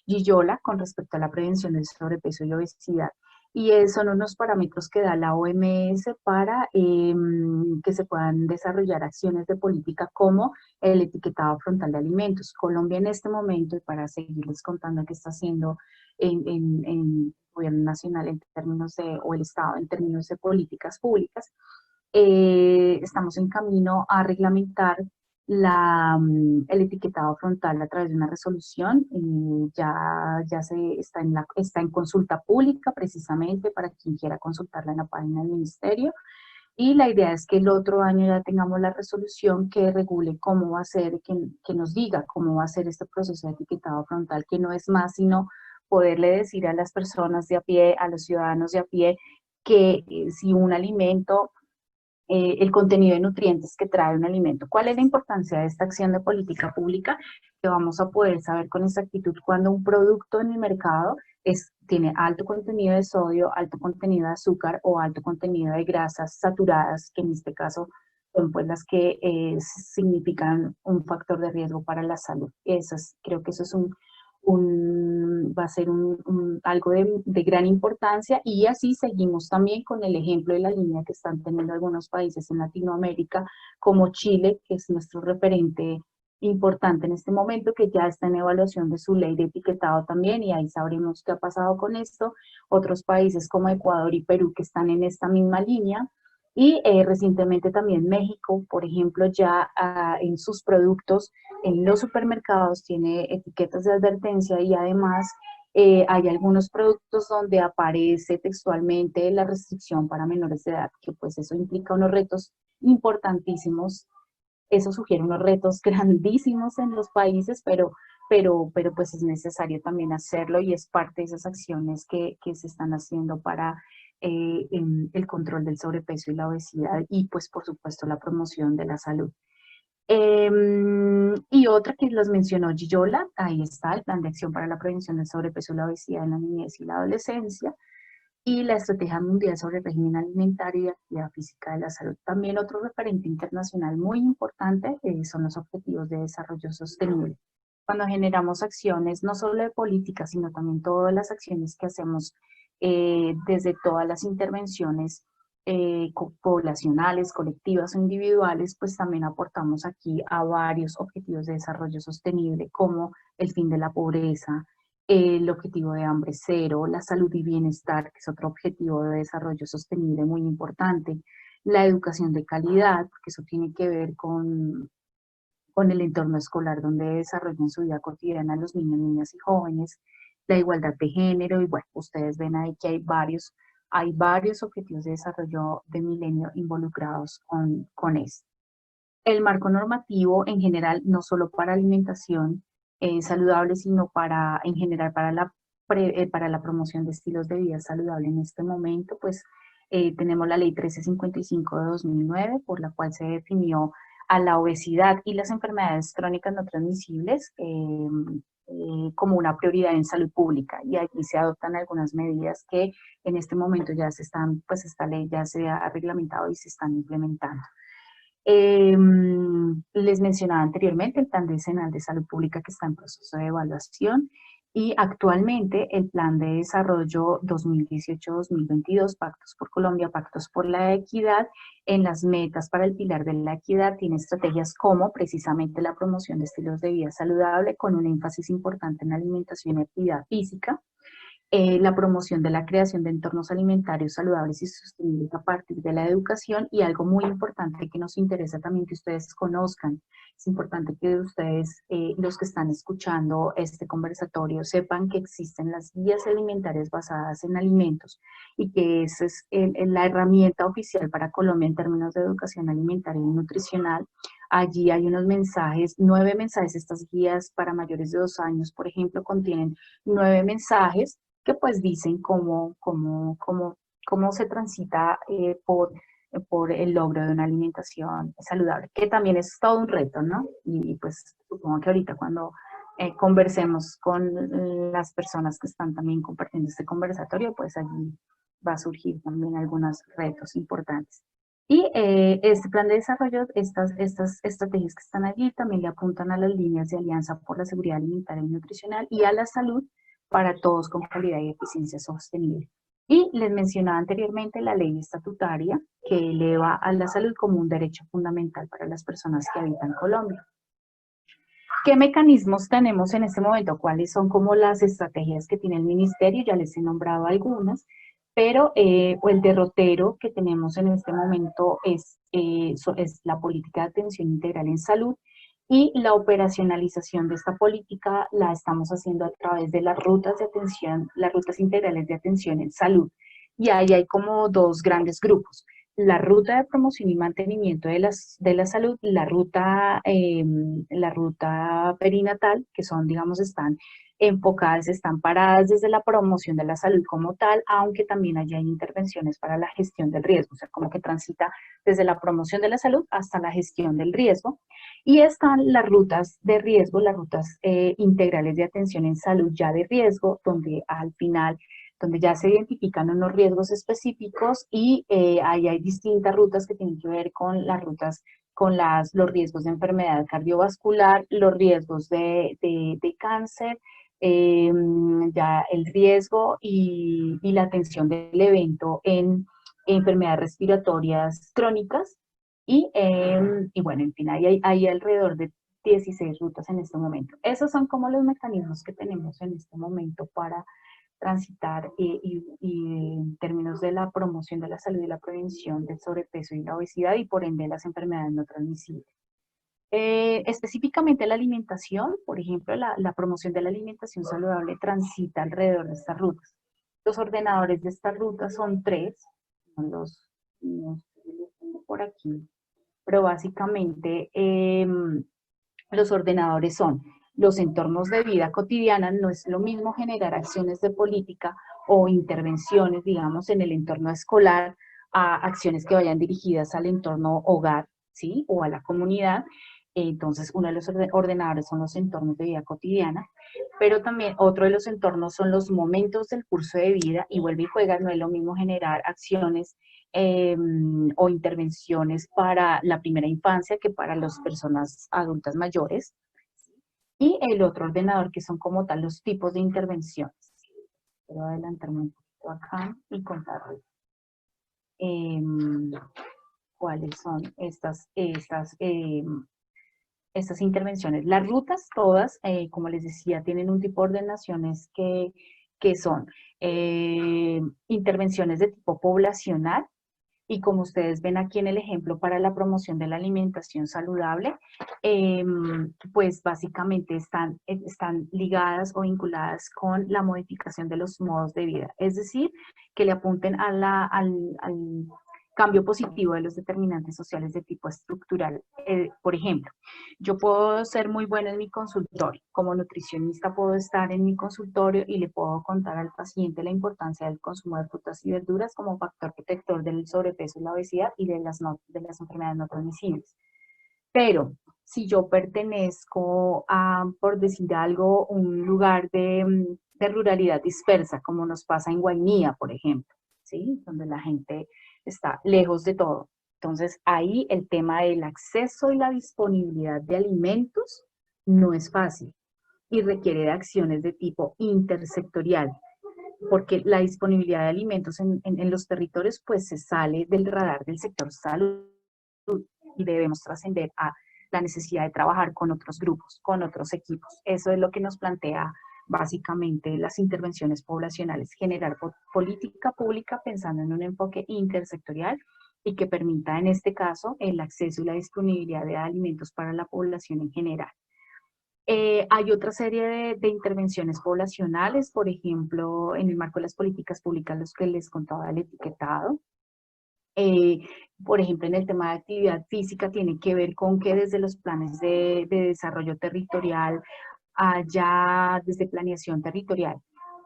Yola con respecto a la prevención del sobrepeso y obesidad. Y son unos parámetros que da la OMS para que se puedan desarrollar acciones de política como el etiquetado frontal de alimentos. Colombia en este momento, y para seguirles contando qué está haciendo en gobierno nacional en términos de, o el Estado en términos de políticas públicas, estamos en camino a reglamentar el etiquetado frontal a través de una resolución. Ya está en consulta pública precisamente para quien quiera consultarla en la página del ministerio. Y la idea es que el otro año ya tengamos la resolución que regule cómo va a ser, que nos diga cómo va a ser este proceso de etiquetado frontal, que no es más sino poderle decir a las personas de a pie, a los ciudadanos de a pie, que si un alimento, el contenido de nutrientes que trae un alimento. ¿Cuál es la importancia de esta acción de política pública? Que vamos a poder saber con exactitud cuando un producto en el mercado tiene alto contenido de sodio, alto contenido de azúcar o alto contenido de grasas saturadas, que en este caso son pues las que significan un factor de riesgo para la salud. Creo que eso es va a ser algo de gran importancia, y así seguimos también con el ejemplo de la línea que están teniendo algunos países en Latinoamérica, como Chile, que es nuestro referente importante en este momento, que ya está en evaluación de su ley de etiquetado también, y ahí sabremos qué ha pasado con esto. Otros países como Ecuador y Perú que están en esta misma línea. Y recientemente también México, por ejemplo, ya en sus productos, en los supermercados, tiene etiquetas de advertencia, y además hay algunos productos donde aparece textualmente la restricción para menores de edad, que pues eso implica unos retos importantísimos. Eso sugiere unos retos grandísimos en los países, pero pues es necesario también hacerlo, y es parte de esas acciones que se están haciendo para el control del sobrepeso y la obesidad, y pues por supuesto la promoción de la salud. Y otra que los mencionó Yola, ahí está el Plan de Acción para la Prevención del Sobrepeso y la Obesidad en la Niñez y la Adolescencia, y la Estrategia Mundial sobre el Régimen Alimentario y Actividad Física de la Salud. También otro referente internacional muy importante son los Objetivos de Desarrollo Sostenible. Cuando generamos acciones, no solo de política, sino también todas las acciones que hacemos desde todas las intervenciones poblacionales, colectivas o individuales, pues también aportamos aquí a varios objetivos de desarrollo sostenible, como el fin de la pobreza, el objetivo de hambre cero, la salud y bienestar, que es otro objetivo de desarrollo sostenible muy importante, la educación de calidad, porque eso tiene que ver con con el entorno escolar donde desarrollan su vida cotidiana los niños, niñas y jóvenes, la igualdad de género, y bueno, ustedes ven ahí que hay varios objetivos de desarrollo de milenio involucrados con esto. El marco normativo en general, no solo para alimentación saludable, sino en general para la promoción de estilos de vida saludable en este momento, pues tenemos la ley 1355 de 2009, por la cual se definió a la obesidad y las enfermedades crónicas no transmisibles como una prioridad en salud pública, y aquí se adoptan algunas medidas que en este momento ya pues esta ley ya se ha reglamentado y se están implementando. Les mencionaba anteriormente el Plan Decenal de Salud Pública que está en proceso de evaluación, y actualmente el Plan de Desarrollo 2018-2022, Pactos por Colombia, Pactos por la Equidad, en las metas para el pilar de la equidad tiene estrategias como precisamente la promoción de estilos de vida saludable con un énfasis importante en alimentación y actividad física, la promoción de la creación de entornos alimentarios saludables y sostenibles a partir de la educación, y algo muy importante que nos interesa también que ustedes conozcan. Es importante que ustedes, los que están escuchando este conversatorio, sepan que existen las guías alimentarias basadas en alimentos y que esa es la herramienta oficial para Colombia en términos de educación alimentaria y nutricional. Allí hay unos mensajes, 9 mensajes. Estas guías para mayores de 2 años, por ejemplo, contienen 9 mensajes que pues dicen cómo se transita por el logro de una alimentación saludable, que también es todo un reto, ¿no? Y pues supongo que ahorita cuando conversemos con las personas que están también compartiendo este conversatorio, pues allí va a surgir también algunos retos importantes. Y este plan de desarrollo, estas estrategias que están allí también le apuntan a las líneas de alianza por la seguridad alimentaria y nutricional y a la salud para todos con calidad y eficiencia sostenible. Y les mencionaba anteriormente la ley estatutaria que eleva a la salud como un derecho fundamental para las personas que habitan Colombia. ¿Qué mecanismos tenemos en este momento? ¿Cuáles son como las estrategias que tiene el ministerio? Ya les he nombrado algunas, pero el derrotero que tenemos en este momento es la política de atención integral en salud, y la operacionalización de esta política la estamos haciendo a través de las rutas de atención, las rutas integrales de atención en salud. Y ahí hay como 2 grandes grupos: la ruta de promoción y mantenimiento de la salud, la ruta perinatal, que son, digamos, están enfocadas, están paradas desde la promoción de la salud como tal, aunque también allí hay intervenciones para la gestión del riesgo, o sea, como que transita desde la promoción de la salud hasta la gestión del riesgo. Y están las rutas de riesgo, las rutas integrales de atención en salud ya de riesgo, donde al final, donde ya se identifican unos riesgos específicos, y ahí hay distintas rutas que tienen que ver con las rutas, con los riesgos de enfermedad cardiovascular, los riesgos de cáncer, ya el riesgo y la atención del evento en enfermedades respiratorias crónicas, y bueno, en fin, hay alrededor de 16 rutas en este momento. Esos son como los mecanismos que tenemos en este momento para transitar y en términos de la promoción de la salud y la prevención del sobrepeso y la obesidad, y por ende las enfermedades no transmisibles. Específicamente la alimentación, por ejemplo, la promoción de la alimentación saludable transita alrededor de estas rutas. Los ordenadores de estas rutas son 3, son los tengo por aquí, pero básicamente los ordenadores son los entornos de vida cotidiana. No es lo mismo generar acciones de política o intervenciones, digamos, en el entorno escolar, a acciones que vayan dirigidas al entorno hogar, ¿sí? O a la comunidad. Entonces, uno de los ordenadores son los entornos de vida cotidiana, pero también otro de los entornos son los momentos del curso de vida, y vuelve y juega. No es lo mismo generar acciones o intervenciones para la primera infancia que para las personas adultas mayores. Y el otro ordenador, que son como tal los tipos de intervenciones. Quiero adelantarme un poquito acá y contarles cuáles son estas intervenciones. Las rutas todas, como les decía, tienen un tipo de ordenaciones que son intervenciones de tipo poblacional, Y como ustedes ven aquí en el ejemplo para la promoción de la alimentación saludable, pues básicamente están ligadas o vinculadas con la modificación de los modos de vida. Es decir, que le apunten a al cambio positivo de los determinantes sociales de tipo estructural. Por ejemplo, yo puedo ser muy buena en mi consultorio. Como nutricionista puedo estar en mi consultorio y le puedo contar al paciente la importancia del consumo de frutas y verduras como factor protector del sobrepeso y la obesidad y de de las enfermedades no transmisibles. Pero si yo pertenezco a, por decir algo, un lugar de ruralidad dispersa, como nos pasa en Guainía, por ejemplo, ¿sí? Donde la gente está lejos de todo. Entonces, ahí el tema del acceso y la disponibilidad de alimentos no es fácil y requiere de acciones de tipo intersectorial, porque la disponibilidad de alimentos en los territorios pues se sale del radar del sector salud y debemos trascender a la necesidad de trabajar con otros grupos, con otros equipos. Eso es lo que nos plantea básicamente las intervenciones poblacionales, generar política pública pensando en un enfoque intersectorial y que permita en este caso el acceso y la disponibilidad de alimentos para la población en general. Hay otra serie de intervenciones poblacionales, por ejemplo, en el marco de las políticas públicas, los que les contaba del etiquetado. Por ejemplo, en el tema de actividad física tiene que ver con que desde los planes de desarrollo territorial haya, desde planeación territorial,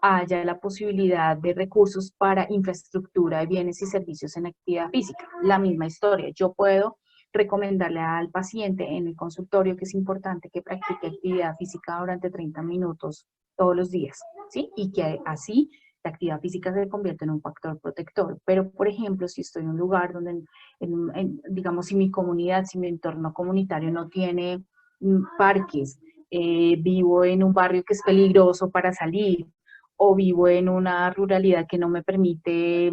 haya la posibilidad de recursos para infraestructura de bienes y servicios en actividad física. La misma historia, yo puedo recomendarle al paciente en el consultorio que es importante que practique actividad física durante 30 minutos todos los días, ¿sí? Y que así la actividad física se convierte en un factor protector. Pero, por ejemplo, si estoy en un lugar donde, digamos, si mi comunidad, si mi entorno comunitario no tiene parques, vivo en un barrio que es peligroso para salir, o vivo en una ruralidad que no me permite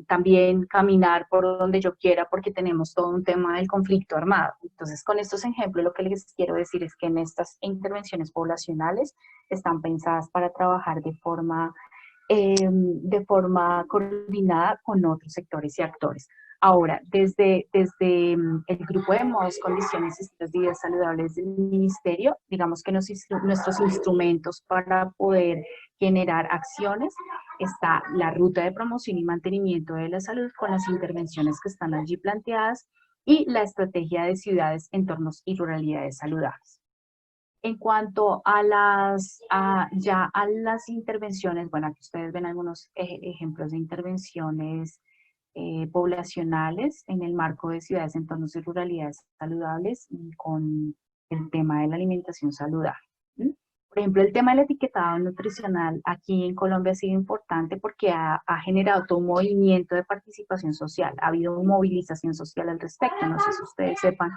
también caminar por donde yo quiera porque tenemos todo un tema del conflicto armado. Entonces, con estos ejemplos, lo que les quiero decir es que en estas intervenciones poblacionales están pensadas para trabajar de forma coordinada con otros sectores y actores. Ahora, desde el grupo de modos, condiciones y estilos de vida saludables del ministerio, digamos que nuestros instrumentos para poder generar acciones está la ruta de promoción y mantenimiento de la salud con las intervenciones que están allí planteadas y la estrategia de ciudades, entornos y ruralidades saludables. En cuanto a las intervenciones, bueno, aquí ustedes ven algunos ejemplos de intervenciones poblacionales en el marco de ciudades, entornos y ruralidades saludables y con el tema de la alimentación saludable. Por ejemplo, el tema del etiquetado nutricional aquí en Colombia ha sido importante porque ha generado todo un movimiento de participación social, ha habido movilización social al respecto. No sé si ustedes sepan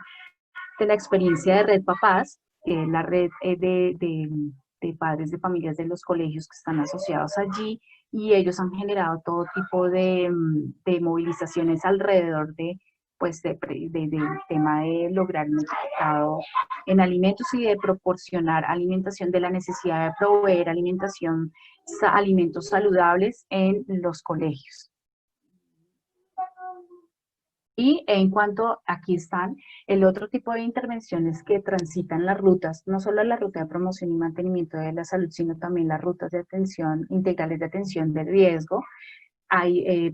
de la experiencia de Red Papás, la red de padres de familias de los colegios que están asociados allí, y ellos han generado todo tipo de movilizaciones alrededor pues del tema de lograr un etiquetado en alimentos y de proporcionar alimentación, de la necesidad de proveer alimentos saludables en los colegios. Y en cuanto, aquí están el otro tipo de intervenciones que transitan las rutas, no solo la ruta de promoción y mantenimiento de la salud, sino también las rutas de atención, integrales de atención de riesgo,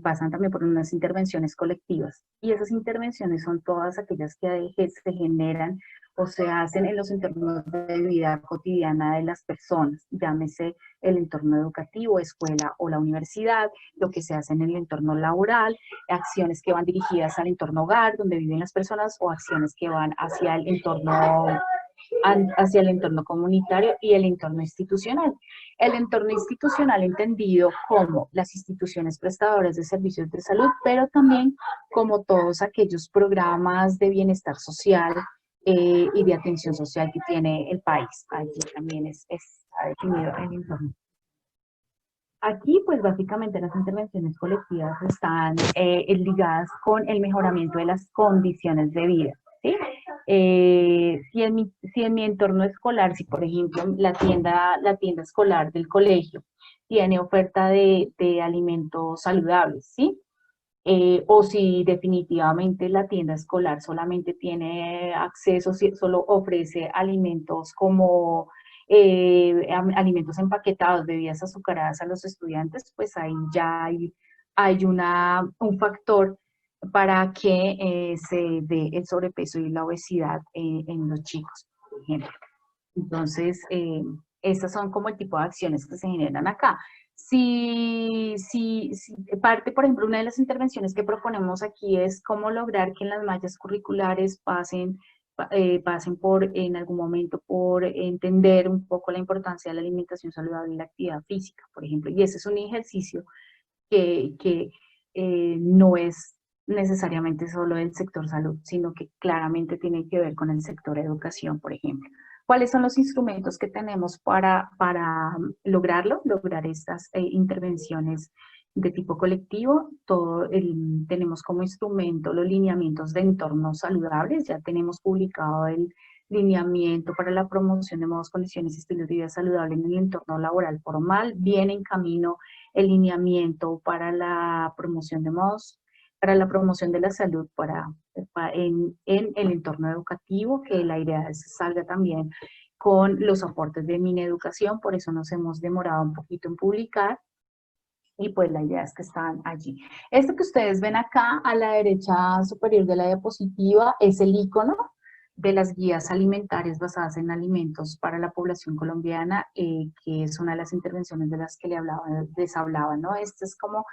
pasan también por unas intervenciones colectivas. Y esas intervenciones son todas aquellas que se generan o se hacen en los entornos de vida cotidiana de las personas, llámese el entorno educativo, escuela o la universidad, lo que se hace en el entorno laboral, acciones que van dirigidas al entorno hogar, donde viven las personas, o acciones que van hacia el entorno comunitario y el entorno institucional. El entorno institucional entendido como las instituciones prestadoras de servicios de salud, pero también como todos aquellos programas de bienestar social y de atención social que tiene el país. Allí también está definido el entorno. Aquí, pues básicamente las intervenciones colectivas están ligadas con el mejoramiento de las condiciones de vida, ¿sí? Si en mi entorno escolar, si por ejemplo la tienda escolar del colegio tiene oferta de alimentos saludables, ¿sí? o si definitivamente la tienda escolar solamente tiene acceso, solo ofrece alimentos como alimentos empaquetados, bebidas azucaradas a los estudiantes, pues ahí ya hay un factor para que se dé el sobrepeso y la obesidad en los chicos, por ejemplo. Entonces, estas son como el tipo de acciones que se generan acá. Si parte, por ejemplo, una de las intervenciones que proponemos aquí es cómo lograr que en las mallas curriculares pasen por, en algún momento, por entender un poco la importancia de la alimentación saludable y la actividad física, por ejemplo. Y ese es un ejercicio que no es necesariamente solo del sector salud, sino que claramente tiene que ver con el sector educación, por ejemplo. ¿Cuáles son los instrumentos que tenemos para lograrlo? Lograr estas intervenciones de tipo colectivo. Tenemos como instrumento los lineamientos de entornos saludables. Ya tenemos publicado el lineamiento para la promoción de modos, condiciones y estilos de vida saludable en el entorno laboral formal. Viene en camino el lineamiento para la promoción de modos, para la promoción de la salud en el entorno educativo, que la idea es que salga también con los aportes de Mineducación, por eso nos hemos demorado un poquito en publicar, y pues la idea es que están allí. Esto que ustedes ven acá a la derecha superior de la diapositiva es el icono de las guías alimentarias basadas en alimentos para la población colombiana, que es una de las intervenciones de las que les hablaba, ¿no? Esto es como,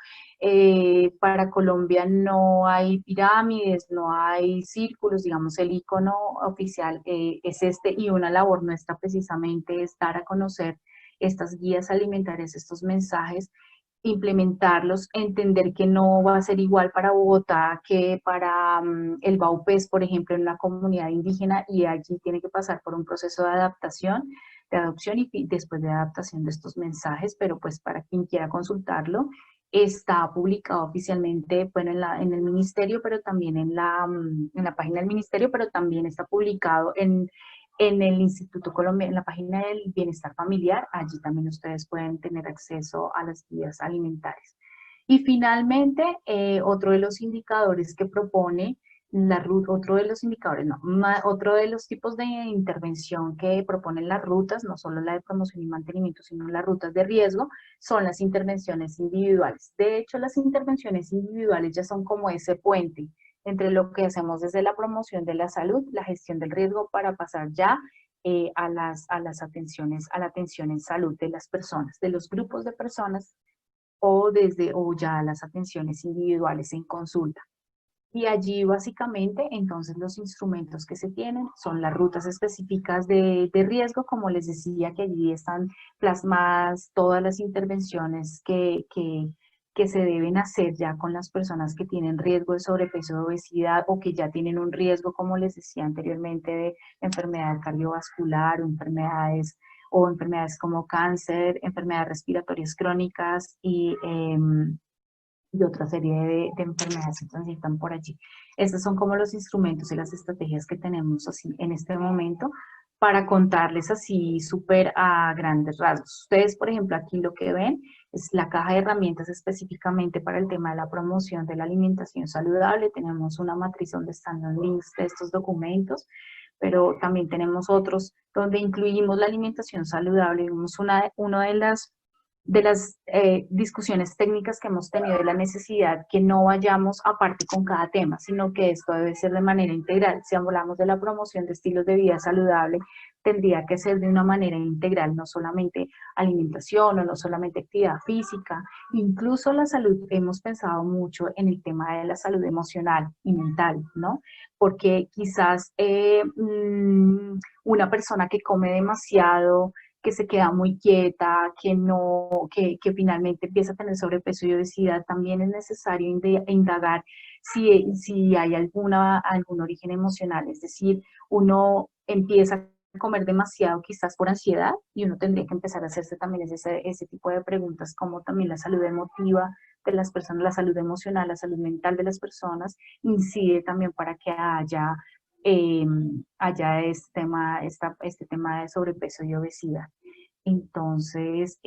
para Colombia no hay pirámides, no hay círculos, digamos, el icono oficial es este, y una labor nuestra precisamente es dar a conocer estas guías alimentarias, estos mensajes, implementarlos, entender que no va a ser igual para Bogotá que para el Baupés, por ejemplo, en una comunidad indígena, y allí tiene que pasar por un proceso de adaptación, de adopción y después de adaptación de estos mensajes, pero pues para quien quiera consultarlo, está publicado oficialmente, bueno, en el ministerio, pero también en la página del ministerio, pero también está publicado en el Instituto Colombiano, en la página del Bienestar Familiar. Allí también ustedes pueden tener acceso a las guías alimentarias. Y finalmente, otro de los indicadores que propone otro de los indicadores, no, otro de los tipos de intervención que proponen las rutas, no solo la de promoción y mantenimiento, sino las rutas de riesgo, son las intervenciones individuales. De hecho, las intervenciones individuales ya son como ese puente entre lo que hacemos desde la promoción de la salud, la gestión del riesgo, para pasar ya a las atenciones, a la atención en salud de las personas, de los grupos de personas, o ya a las atenciones individuales en consulta. Y allí básicamente entonces los instrumentos que se tienen son las rutas específicas de riesgo, como les decía, que allí están plasmadas todas las intervenciones que se deben hacer ya con las personas que tienen riesgo de sobrepeso, de obesidad, o que ya tienen un riesgo, como les decía anteriormente, de enfermedad cardiovascular o enfermedades como cáncer, enfermedades respiratorias crónicas y otra serie de enfermedades que transitan por allí. Estos son como los instrumentos y las estrategias que tenemos así en este momento para contarles así súper a grandes rasgos. Ustedes, por ejemplo, aquí lo que ven es la caja de herramientas específicamente para el tema de la promoción de la alimentación saludable. Tenemos una matriz donde están los links de estos documentos, pero también tenemos otros donde incluimos la alimentación saludable. Una de las discusiones técnicas que hemos tenido, de la necesidad que no vayamos aparte con cada tema, sino que esto debe ser de manera integral. Si hablamos de la promoción de estilos de vida saludable, tendría que ser de una manera integral, no solamente alimentación o no solamente actividad física, incluso la salud. Hemos pensado mucho en el tema de la salud emocional y mental, ¿no? Porque quizás una persona que come demasiado, que se queda muy quieta, que finalmente empieza a tener sobrepeso y obesidad, también es necesario indagar si hay algún origen emocional. Es decir, uno empieza a comer demasiado quizás por ansiedad, y uno tendría que empezar a hacerse también ese tipo de preguntas, como también la salud emotiva de las personas, la salud emocional, la salud mental de las personas, incide también para que eh, haya este tema de sobrepeso y obesidad. Entonces,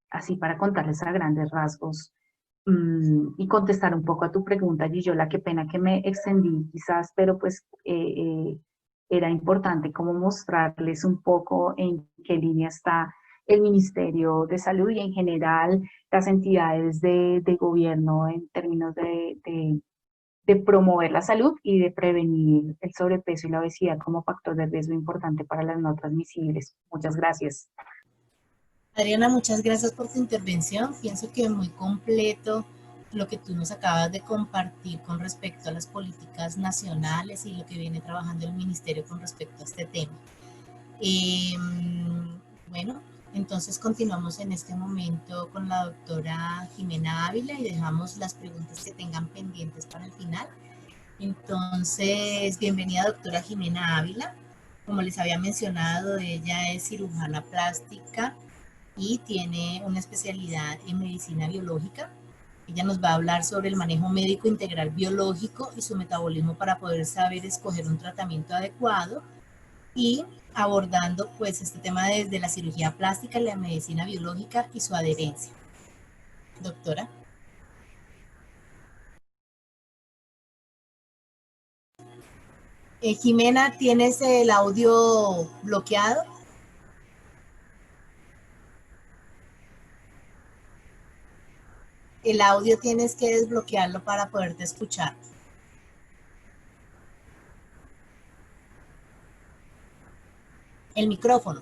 así para contarles a grandes rasgos y contestar un poco a tu pregunta, Gillola, qué pena que me extendí quizás, pero pues era importante como mostrarles un poco en qué línea está el Ministerio de Salud y en general las entidades de gobierno en términos de promover la salud y de prevenir el sobrepeso y la obesidad como factor de riesgo importante para las no transmisibles. Muchas gracias. Adriana, muchas gracias por tu intervención. Pienso que muy completo lo que tú nos acabas de compartir con respecto a las políticas nacionales y lo que viene trabajando el ministerio con respecto a este tema. Bueno, entonces continuamos en este momento con la doctora Jimena Ávila y dejamos las preguntas que tengan pendientes para el final. Entonces, bienvenida doctora Jimena Ávila. Como les había mencionado, ella es cirujana plástica y tiene una especialidad en medicina biológica. Ella nos va a hablar sobre el manejo médico integral biológico y su metabolismo para poder saber escoger un tratamiento adecuado y abordando pues este tema desde la cirugía plástica, la medicina biológica y su adherencia. Doctora. Jimena, ¿tienes el audio bloqueado? El audio tienes que desbloquearlo para poderte escuchar. El micrófono.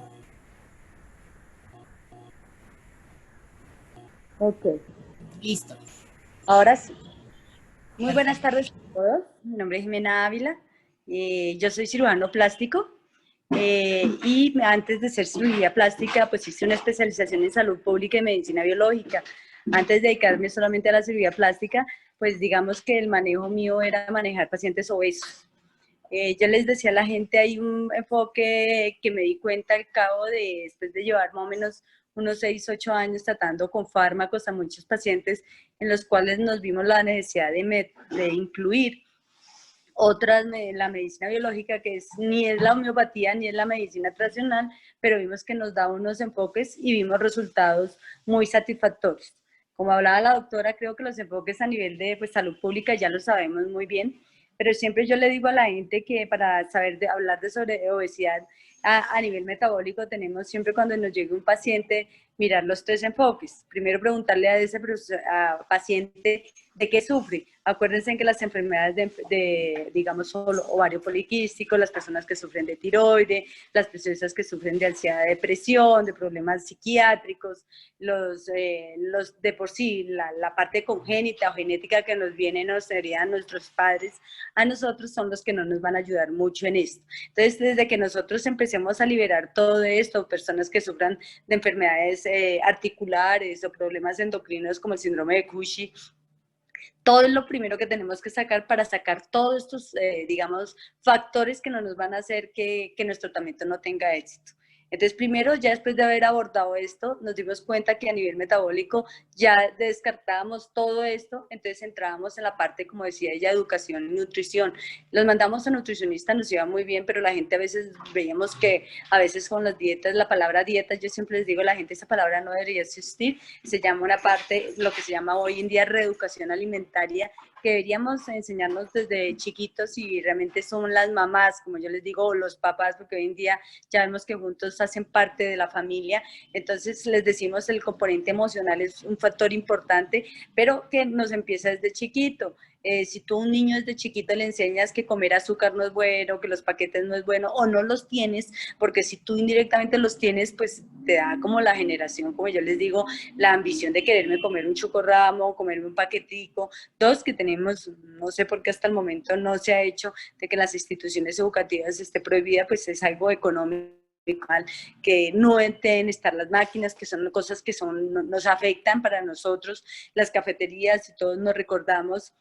Ok, Listo. ahora sí. Muy buenas tardes a todos. Mi nombre es Jimena Ávila. Yo soy cirujano plástico y antes de ser cirugía plástica, pues hice una especialización en salud pública y medicina biológica. Antes de dedicarme solamente a la cirugía plástica, pues digamos que el manejo mío era manejar pacientes obesos. Yo les decía a la gente, hay un enfoque que me di cuenta al cabo de, después de llevar más o menos unos 6, 8 años tratando con fármacos a muchos pacientes en los cuales nos vimos la necesidad de incluir otras, la medicina biológica, que es, ni es la homeopatía ni es la medicina tradicional, pero vimos que nos da unos enfoques y vimos resultados muy satisfactorios. Como hablaba la doctora, creo que los enfoques a nivel de pues, salud pública ya lo sabemos muy bien, pero siempre yo le digo a la gente que para saber hablar de sobre obesidad a nivel metabólico tenemos siempre cuando nos llegue un paciente mirar los 3 enfoques. Primero preguntarle a ese paciente de qué sufre. Acuérdense que las enfermedades digamos, ovario poliquístico, las personas que sufren de tiroides, las personas que sufren de ansiedad, depresión, de problemas psiquiátricos, los de por sí, la parte congénita o genética que nos viene, nos heredan nuestros padres, a nosotros son los que no nos van a ayudar mucho en esto. Entonces, desde que nosotros empecemos a liberar todo esto, personas que sufran de enfermedades articulares o problemas endocrinos como el síndrome de Cushing, todo es lo primero que tenemos que sacar para sacar todos estos, digamos, factores que no nos van a hacer que nuestro tratamiento no tenga éxito. Entonces, primero, ya después de haber abordado esto, nos dimos cuenta que a nivel metabólico ya descartábamos todo esto, entonces entrábamos en la parte, como decía ella, educación y nutrición. Los mandamos a nutricionistas, nos iba muy bien, pero la gente a veces veíamos que a veces con las dietas, la palabra dieta, yo siempre les digo a la gente, esa palabra no debería existir, se llama una parte, lo que se llama hoy en día reeducación alimentaria, que deberíamos enseñarnos desde chiquitos y realmente son las mamás, como yo les digo, o los papás, porque hoy en día ya vemos que juntos hacen parte de la familia, entonces les decimos el componente emocional es un factor importante, pero que nos empieza desde chiquito. Si tú a un niño desde chiquito le enseñas que comer azúcar no es bueno, que los paquetes no es bueno, o no los tienes, porque si tú indirectamente los tienes, pues te da como la generación, como yo les digo, la ambición de quererme comer un chocorramo, comerme un paquetico. Dos, que tenemos, no sé por qué hasta el momento no se ha hecho de que las instituciones educativas esté prohibida, pues es algo económico, que no deben estar las máquinas, que son cosas que nos afectan para nosotros, las cafeterías, y todos nos recordamos,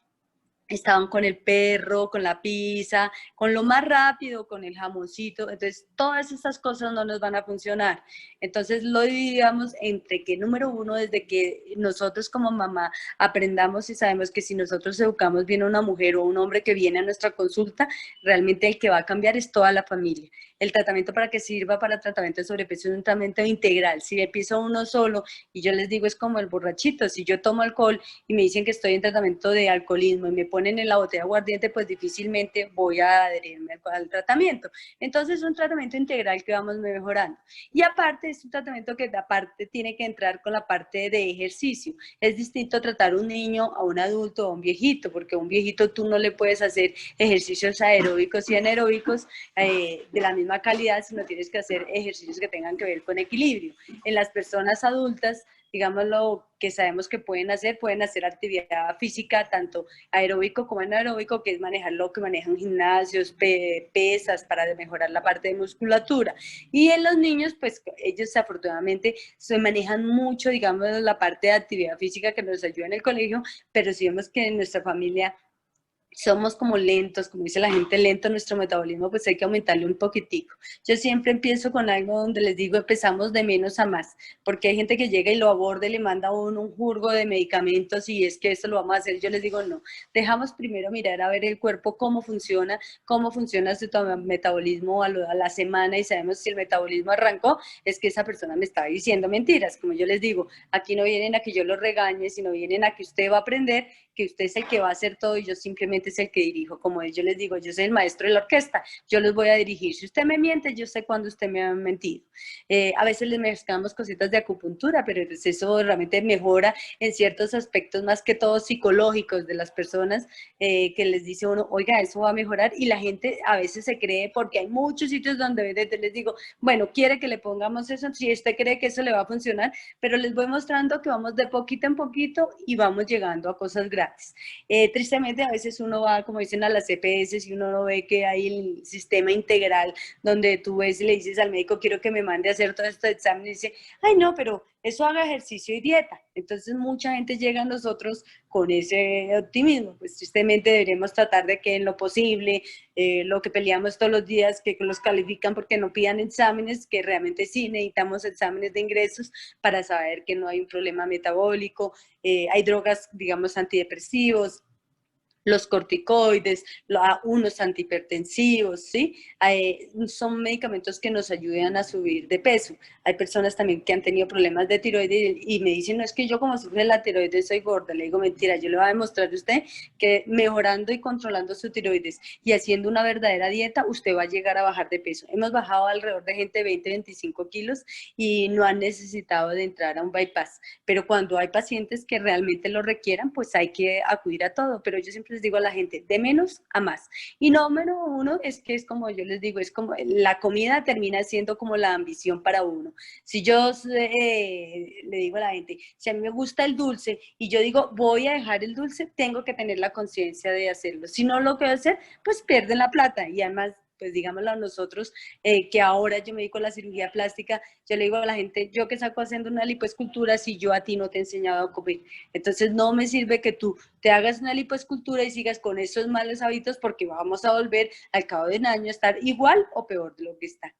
estaban con el perro, con la pizza, con lo más rápido, con el jamoncito, entonces todas estas cosas no nos van a funcionar. Entonces lo dividíamos entre que, número uno, desde que nosotros como mamá aprendamos y sabemos que si nosotros educamos bien a una mujer o un hombre que viene a nuestra consulta, realmente el que va a cambiar es toda la familia. El tratamiento para que sirva para tratamiento de sobrepeso es un tratamiento integral. Si empiezo uno solo y yo les digo es como el borrachito, si yo tomo alcohol y me dicen que estoy en tratamiento de alcoholismo y me ponen en la botella aguardiente, pues difícilmente voy a adherirme al tratamiento. Entonces es un tratamiento integral que vamos mejorando. Y aparte es un tratamiento que aparte tiene que entrar con la parte de ejercicio. Es distinto tratar un niño a un adulto o a un viejito, porque a un viejito tú no le puedes hacer ejercicios aeróbicos y anaeróbicos de la misma calidad, sino tienes que hacer ejercicios que tengan que ver con equilibrio. En las personas adultas, digamos lo que sabemos que pueden hacer actividad física, tanto aeróbico como anaeróbico, que es manejar lo que manejan gimnasios, pesas, para mejorar la parte de musculatura. Y en los niños, pues ellos afortunadamente se manejan mucho, digamos, la parte de actividad física que nos ayuda en el colegio, pero si vemos que en nuestra familia somos como lentos, como dice la gente, lento nuestro metabolismo, pues hay que aumentarle un poquitico. Yo siempre empiezo con algo donde les digo, empezamos de menos a más, porque hay gente que llega y lo aborda y le manda a uno un jurgo de medicamentos y es que esto lo vamos a hacer. Yo les digo, no, dejamos primero mirar a ver el cuerpo cómo funciona su metabolismo a la semana y sabemos si el metabolismo arrancó, es que esa persona me está diciendo mentiras. Como yo les digo, aquí no vienen a que yo los regañe, sino vienen a que usted va a aprender, que usted es el que va a hacer todo y yo simplemente es el que dirijo. Como yo les digo, yo soy el maestro de la orquesta, yo los voy a dirigir. Si usted me miente, yo sé cuándo usted me ha mentido. A veces les mezclamos cositas de acupuntura, pero pues eso realmente mejora en ciertos aspectos más que todo psicológicos de las personas, que les dice uno, oiga, eso va a mejorar, y la gente a veces se cree, porque hay muchos sitios donde les digo, bueno, quiere que le pongamos eso, si usted cree que eso le va a funcionar, pero les voy mostrando que vamos de poquito en poquito y vamos llegando a cosas gratis. Tristemente a veces uno va, como dicen, a las EPS y uno no ve que hay el sistema integral donde tú ves y le dices al médico, quiero que me mande a hacer todo este examen, y dice, ay no, pero eso haga ejercicio y dieta. Entonces mucha gente llega a nosotros con ese optimismo. Pues tristemente deberíamos tratar de que en lo posible, lo que peleamos todos los días, que los califican porque no pidan exámenes, que realmente sí necesitamos exámenes de ingresos para saber que no hay un problema metabólico. Hay drogas, digamos, antidepresivos, los corticoides, unos antihipertensivos, ¿sí? Son medicamentos que nos ayudan a subir de peso. Hay personas también que han tenido problemas de tiroides y me dicen, no, es que yo como sufro de la tiroides soy gorda. Le digo, mentira, yo le voy a demostrar a usted que mejorando y controlando su tiroides y haciendo una verdadera dieta, usted va a llegar a bajar de peso. Hemos bajado alrededor de gente de 20, 25 kilos y no han necesitado de entrar a un bypass. Pero cuando hay pacientes que realmente lo requieran, pues hay que acudir a todo. Pero yo siempre les digo a la gente, de menos a más. Y número uno es que es como yo les digo, es como la comida termina siendo como la ambición para uno. Si yo le digo a la gente, si a mí me gusta el dulce y yo digo, voy a dejar el dulce, tengo que tener la conciencia de hacerlo. Si no lo quiero hacer, pues pierden la plata. Y además, pues digámoslo a nosotros, que ahora yo me dedico a la cirugía plástica, yo le digo a la gente, yo que saco haciendo una lipoescultura si yo a ti no te he enseñado a comer. Entonces no me sirve que tú te hagas una lipoescultura y sigas con esos malos hábitos, porque vamos a volver al cabo de un año a estar igual o peor de lo que está.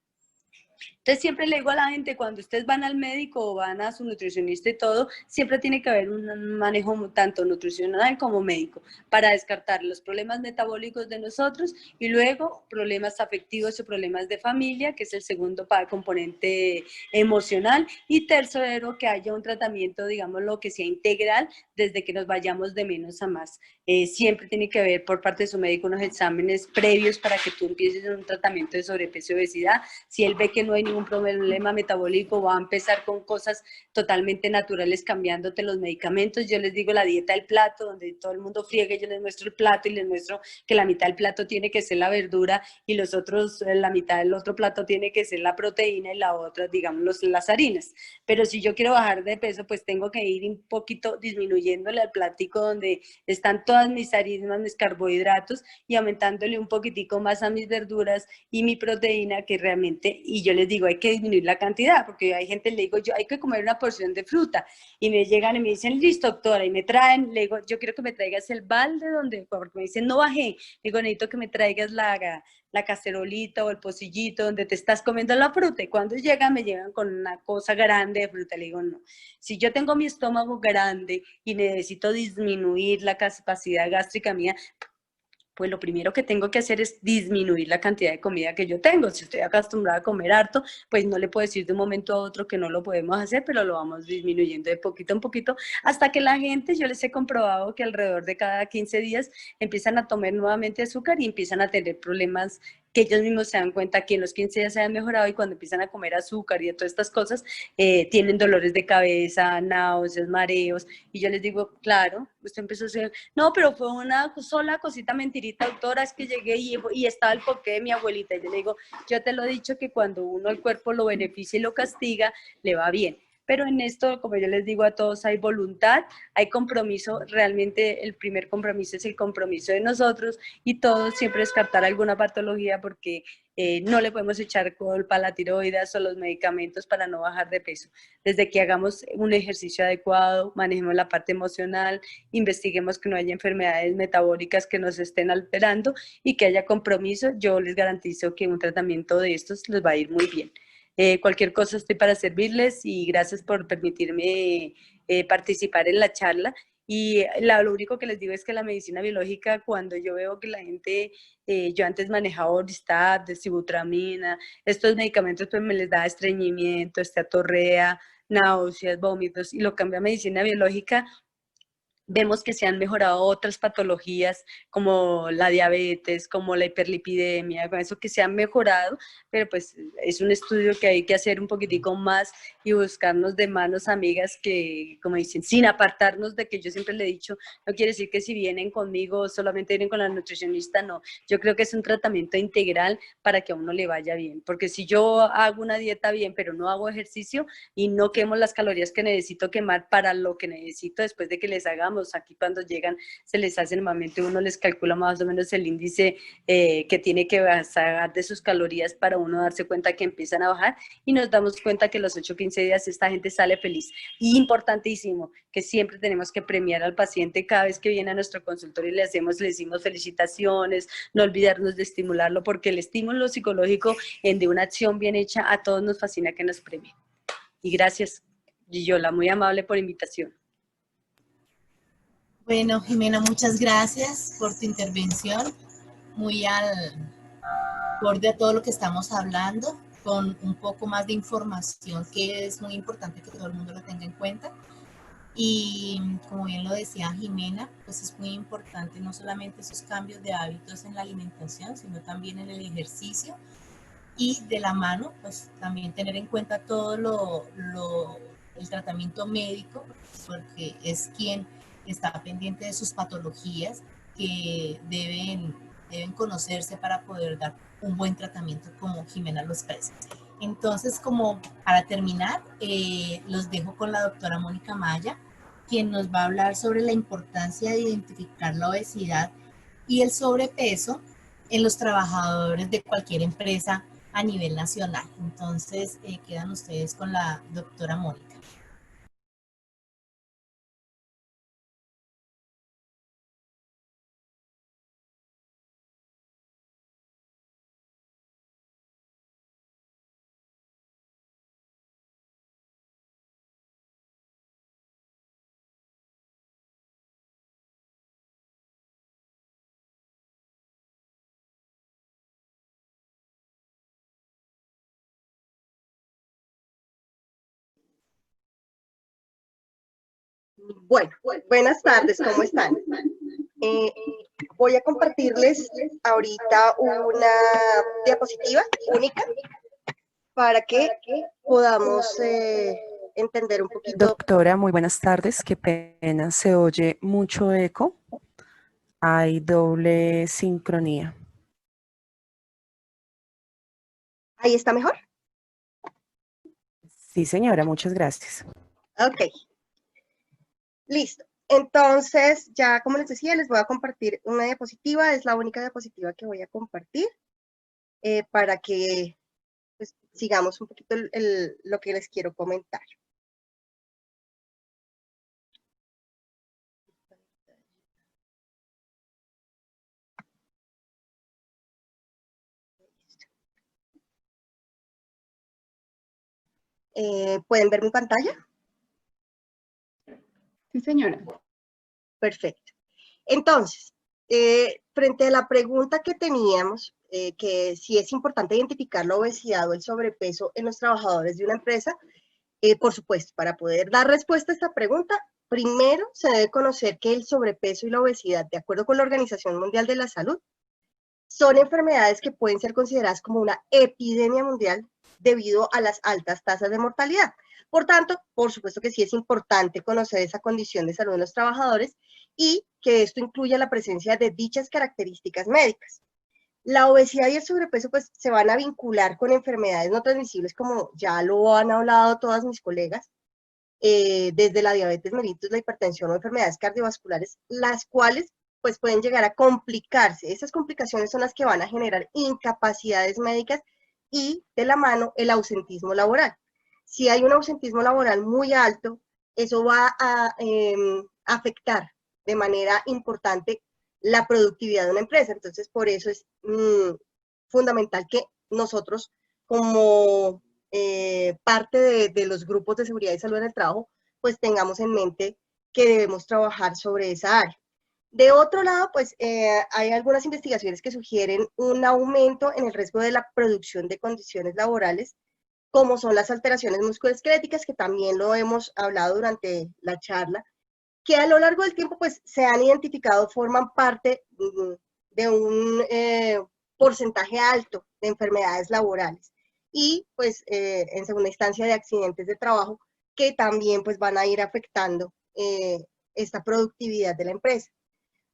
Entonces siempre le digo a la gente, cuando ustedes van al médico o van a su nutricionista y todo, siempre tiene que haber un manejo tanto nutricional como médico para descartar los problemas metabólicos de nosotros y luego problemas afectivos o problemas de familia, que es el segundo componente emocional, y tercero, que haya un tratamiento, digamos, lo que sea integral desde que nos vayamos de menos a más. Siempre tiene que haber por parte de su médico unos exámenes previos para que tú empieces un tratamiento de sobrepeso y obesidad. Si él ve que no hay ningún problema metabólico, va a empezar con cosas totalmente naturales, cambiándote los medicamentos. Yo les digo la dieta del plato, donde todo el mundo friega, yo les muestro el plato y les muestro que la mitad del plato tiene que ser la verdura y los otros, la mitad del otro plato tiene que ser la proteína y la otra, digamos, las harinas. Pero si yo quiero bajar de peso, pues tengo que ir un poquito disminuyéndole al platico donde están todas mis harinas, mis carbohidratos, y aumentándole un poquitico más a mis verduras y mi proteína, que realmente, y yo les digo, hay que disminuir la cantidad, porque hay gente, le digo yo, hay que comer una porción de fruta, y me llegan y me dicen, listo, doctora, y me traen, le digo, yo quiero que me traigas el balde donde, porque me dicen, no bajé, digo, necesito que me traigas la cacerolita o el pocillito donde te estás comiendo la fruta, y cuando llegan me llegan con una cosa grande de fruta. Le digo, no, si yo tengo mi estómago grande y necesito disminuir la capacidad gástrica mía, pues lo primero que tengo que hacer es disminuir la cantidad de comida que yo tengo. Si estoy acostumbrada a comer harto, pues no le puedo decir de un momento a otro que no lo podemos hacer, pero lo vamos disminuyendo de poquito en poquito, hasta que la gente, yo les he comprobado que alrededor de cada 15 días empiezan a tomar nuevamente azúcar y empiezan a tener problemas que ellos mismos se dan cuenta que en los 15 días se han mejorado, y cuando empiezan a comer azúcar y todas estas cosas, tienen dolores de cabeza, náuseas, mareos, y yo les digo, claro, usted empezó a hacer, no, pero fue una sola cosita mentirita, doctora, es que llegué y estaba el porqué de mi abuelita, y yo le digo, yo te lo he dicho que cuando uno el cuerpo lo beneficia y lo castiga, le va bien. Pero en esto, como yo les digo a todos, hay voluntad, hay compromiso. Realmente el primer compromiso es el compromiso de nosotros, y todos siempre descartar alguna patología, porque no le podemos echar culpa a la tiroides o los medicamentos para no bajar de peso. Desde que hagamos un ejercicio adecuado, manejemos la parte emocional, investiguemos que no haya enfermedades metabólicas que nos estén alterando y que haya compromiso, yo les garantizo que un tratamiento de estos les va a ir muy bien. Cualquier cosa estoy para servirles, y gracias por permitirme participar en la charla. Y lo único que les digo es que la medicina biológica, cuando yo veo que la gente, yo antes manejaba Orlistat, Sibutramina, estos medicamentos pues me les da estreñimiento, esteatorrea, náuseas, vómitos, y lo cambio a medicina biológica, vemos que se han mejorado otras patologías como la diabetes, como la hiperlipidemia, con eso que se han mejorado, pero pues es un estudio que hay que hacer un poquitico más y buscarnos de manos amigas que, como dicen, sin apartarnos de que yo siempre le he dicho, no quiere decir que si vienen conmigo solamente vienen con la nutricionista, no, yo creo que es un tratamiento integral para que a uno le vaya bien, porque si yo hago una dieta bien, pero no hago ejercicio y no quemo las calorías que necesito quemar para lo que necesito después de que les hagamos, aquí cuando llegan se les hace normalmente, uno les calcula más o menos el índice que tiene que bajar de sus calorías para uno darse cuenta que empiezan a bajar, y nos damos cuenta que los 8 o 15 días esta gente sale feliz. Y importantísimo, que siempre tenemos que premiar al paciente cada vez que viene a nuestro consultorio y le decimos felicitaciones, no olvidarnos de estimularlo, porque el estímulo psicológico de una acción bien hecha a todos nos fascina que nos premien. Y gracias, Gillola, muy amable por la invitación. Bueno, Jimena, muchas gracias por tu intervención, muy al borde a todo lo que estamos hablando, con un poco más de información que es muy importante que todo el mundo lo tenga en cuenta. Y como bien lo decía Jimena, pues es muy importante no solamente esos cambios de hábitos en la alimentación, sino también en el ejercicio, y de la mano, pues también tener en cuenta todo el tratamiento médico, porque es quien está pendiente de sus patologías que deben conocerse para poder dar un buen tratamiento como Jimena lo expresa. Entonces, como para terminar, los dejo con la doctora Mónica Maya, quien nos va a hablar sobre la importancia de identificar la obesidad y el sobrepeso en los trabajadores de cualquier empresa a nivel nacional. Entonces, quedan ustedes con la doctora Mónica. Bueno, buenas tardes, ¿cómo están? Voy a compartirles ahorita una diapositiva única para que podamos entender un poquito. Doctora, muy buenas tardes. Qué pena, se oye mucho eco. Hay doble sincronía. ¿Ahí está mejor? Sí, señora, muchas gracias. Ok. Listo. Entonces, ya como les decía, les voy a compartir una diapositiva. Es la única diapositiva que voy a compartir para que pues, sigamos un poquito lo que les quiero comentar. ¿Pueden ver mi pantalla? Sí, señora. Perfecto. Entonces, frente a la pregunta que teníamos, que si es importante identificar la obesidad o el sobrepeso en los trabajadores de una empresa, por supuesto, para poder dar respuesta a esta pregunta, primero se debe conocer que el sobrepeso y la obesidad, de acuerdo con la Organización Mundial de la Salud, son enfermedades que pueden ser consideradas como una epidemia mundial debido a las altas tasas de mortalidad. Por tanto, por supuesto que sí es importante conocer esa condición de salud de los trabajadores y que esto incluya la presencia de dichas características médicas. La obesidad y el sobrepeso pues se van a vincular con enfermedades no transmisibles, como ya lo han hablado todas mis colegas, desde la diabetes mellitus, la hipertensión o enfermedades cardiovasculares, las cuales pues pueden llegar a complicarse. Esas complicaciones son las que van a generar incapacidades médicas y de la mano el ausentismo laboral. Si hay un ausentismo laboral muy alto, eso va a afectar de manera importante la productividad de una empresa. Entonces, por eso es fundamental que nosotros, como parte de los grupos de seguridad y salud en el trabajo, pues tengamos en mente que debemos trabajar sobre esa área. De otro lado, pues hay algunas investigaciones que sugieren un aumento en el riesgo de la producción de condiciones laborales, como son las alteraciones musculoesqueléticas, que también lo hemos hablado durante la charla, que a lo largo del tiempo pues se han identificado, forman parte de un porcentaje alto de enfermedades laborales y pues en segunda instancia de accidentes de trabajo que también pues van a ir afectando esta productividad de la empresa.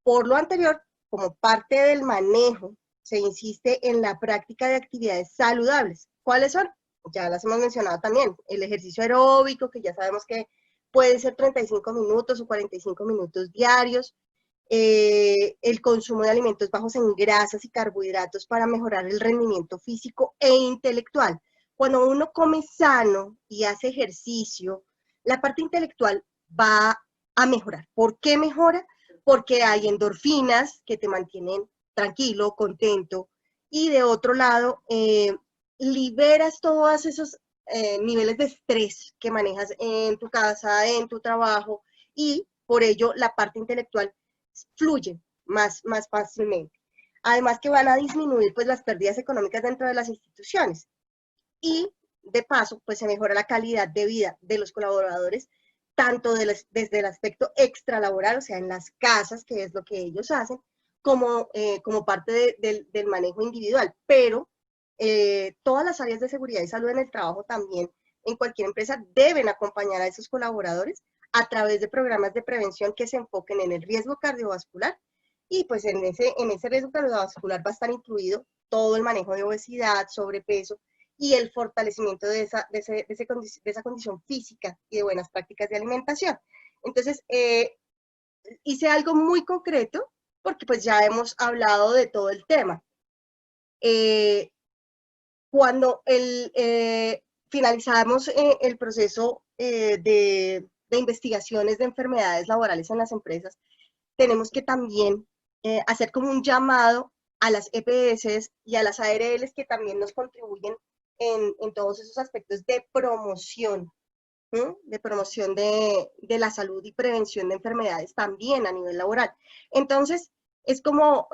Por lo anterior, como parte del manejo, se insiste en la práctica de actividades saludables. ¿Cuáles son? Ya las hemos mencionado también. El ejercicio aeróbico, que ya sabemos que puede ser 35 minutos o 45 minutos diarios. El consumo de alimentos bajos en grasas y carbohidratos para mejorar el rendimiento físico e intelectual. Cuando uno come sano y hace ejercicio, la parte intelectual va a mejorar. ¿Por qué mejora? Porque hay endorfinas que te mantienen tranquilo, contento, y de otro lado, liberas todos esos niveles de estrés que manejas en tu casa, en tu trabajo, y por ello la parte intelectual fluye más fácilmente. Además que van a disminuir pues las pérdidas económicas dentro de las instituciones y de paso pues se mejora la calidad de vida de los colaboradores, tanto desde el aspecto extralaboral, o sea, en las casas, que es lo que ellos hacen, como parte del manejo individual. Pero todas las áreas de seguridad y salud en el trabajo también, en cualquier empresa, deben acompañar a esos colaboradores a través de programas de prevención que se enfoquen en el riesgo cardiovascular, y pues en ese riesgo cardiovascular va a estar incluido todo el manejo de obesidad, sobrepeso, y el fortalecimiento de esa condición física y de buenas prácticas de alimentación. Entonces, hice algo muy concreto, porque pues ya hemos hablado de todo el tema. Cuando finalizamos el proceso de investigaciones de enfermedades laborales en las empresas, tenemos que también hacer como un llamado a las EPS y a las ARLs, que también nos contribuyen en todos esos aspectos de promoción, de la salud y prevención de enfermedades también a nivel laboral. Entonces, es como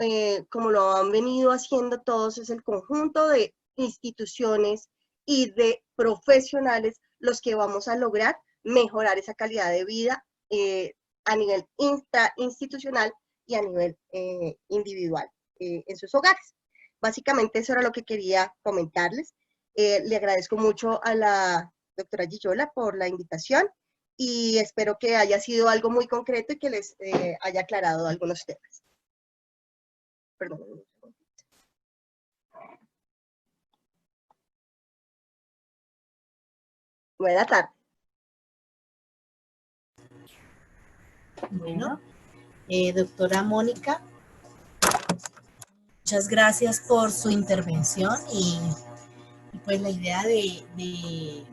lo han venido haciendo todos, es el conjunto de instituciones y de profesionales los que vamos a lograr mejorar esa calidad de vida a nivel intrainstitucional y a nivel individual en sus hogares. Básicamente eso era lo que quería comentarles. Le agradezco mucho a la doctora Gillola por la invitación y espero que haya sido algo muy concreto y que les haya aclarado algunos temas. Perdón. Buena tarde. Bueno, doctora Mónica, muchas gracias por su intervención y pues la idea de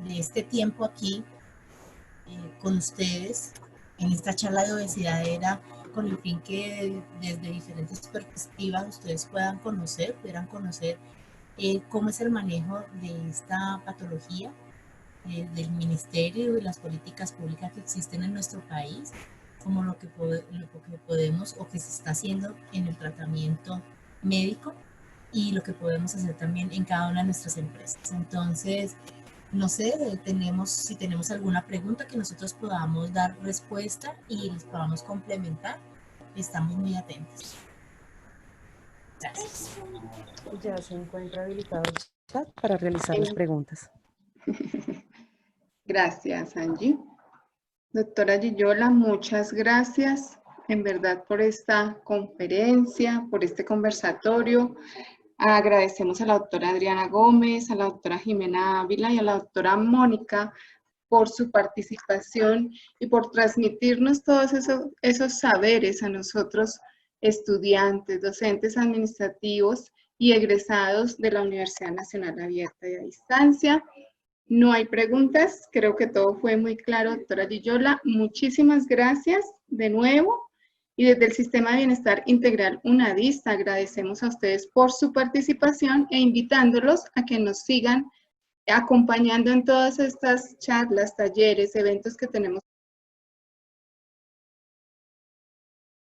este tiempo aquí con ustedes en esta charla de obesidad era con el fin que desde diferentes perspectivas ustedes pudieran conocer cómo es el manejo de esta patología del ministerio y las políticas públicas que existen en nuestro país, como lo que podemos o que se está haciendo en el tratamiento médico y lo que podemos hacer también en cada una de nuestras empresas. Entonces, no sé, si tenemos alguna pregunta que nosotros podamos dar respuesta y les podamos complementar, estamos muy atentos. Gracias. Ya se encuentra habilitado el chat para realizar las preguntas. Gracias, Angie. Doctora Giyola, muchas gracias en verdad por esta conferencia, por este conversatorio. Agradecemos a la doctora Adriana Gómez, a la doctora Jimena Ávila y a la doctora Mónica por su participación y por transmitirnos todos esos saberes a nosotros, estudiantes, docentes administrativos y egresados de la Universidad Nacional Abierta y a Distancia. No hay preguntas, creo que todo fue muy claro, doctora Giyola. Muchísimas gracias de nuevo. Y desde el Sistema de Bienestar Integral UNADIS agradecemos a ustedes por su participación e invitándolos a que nos sigan acompañando en todas estas charlas, talleres, eventos que tenemos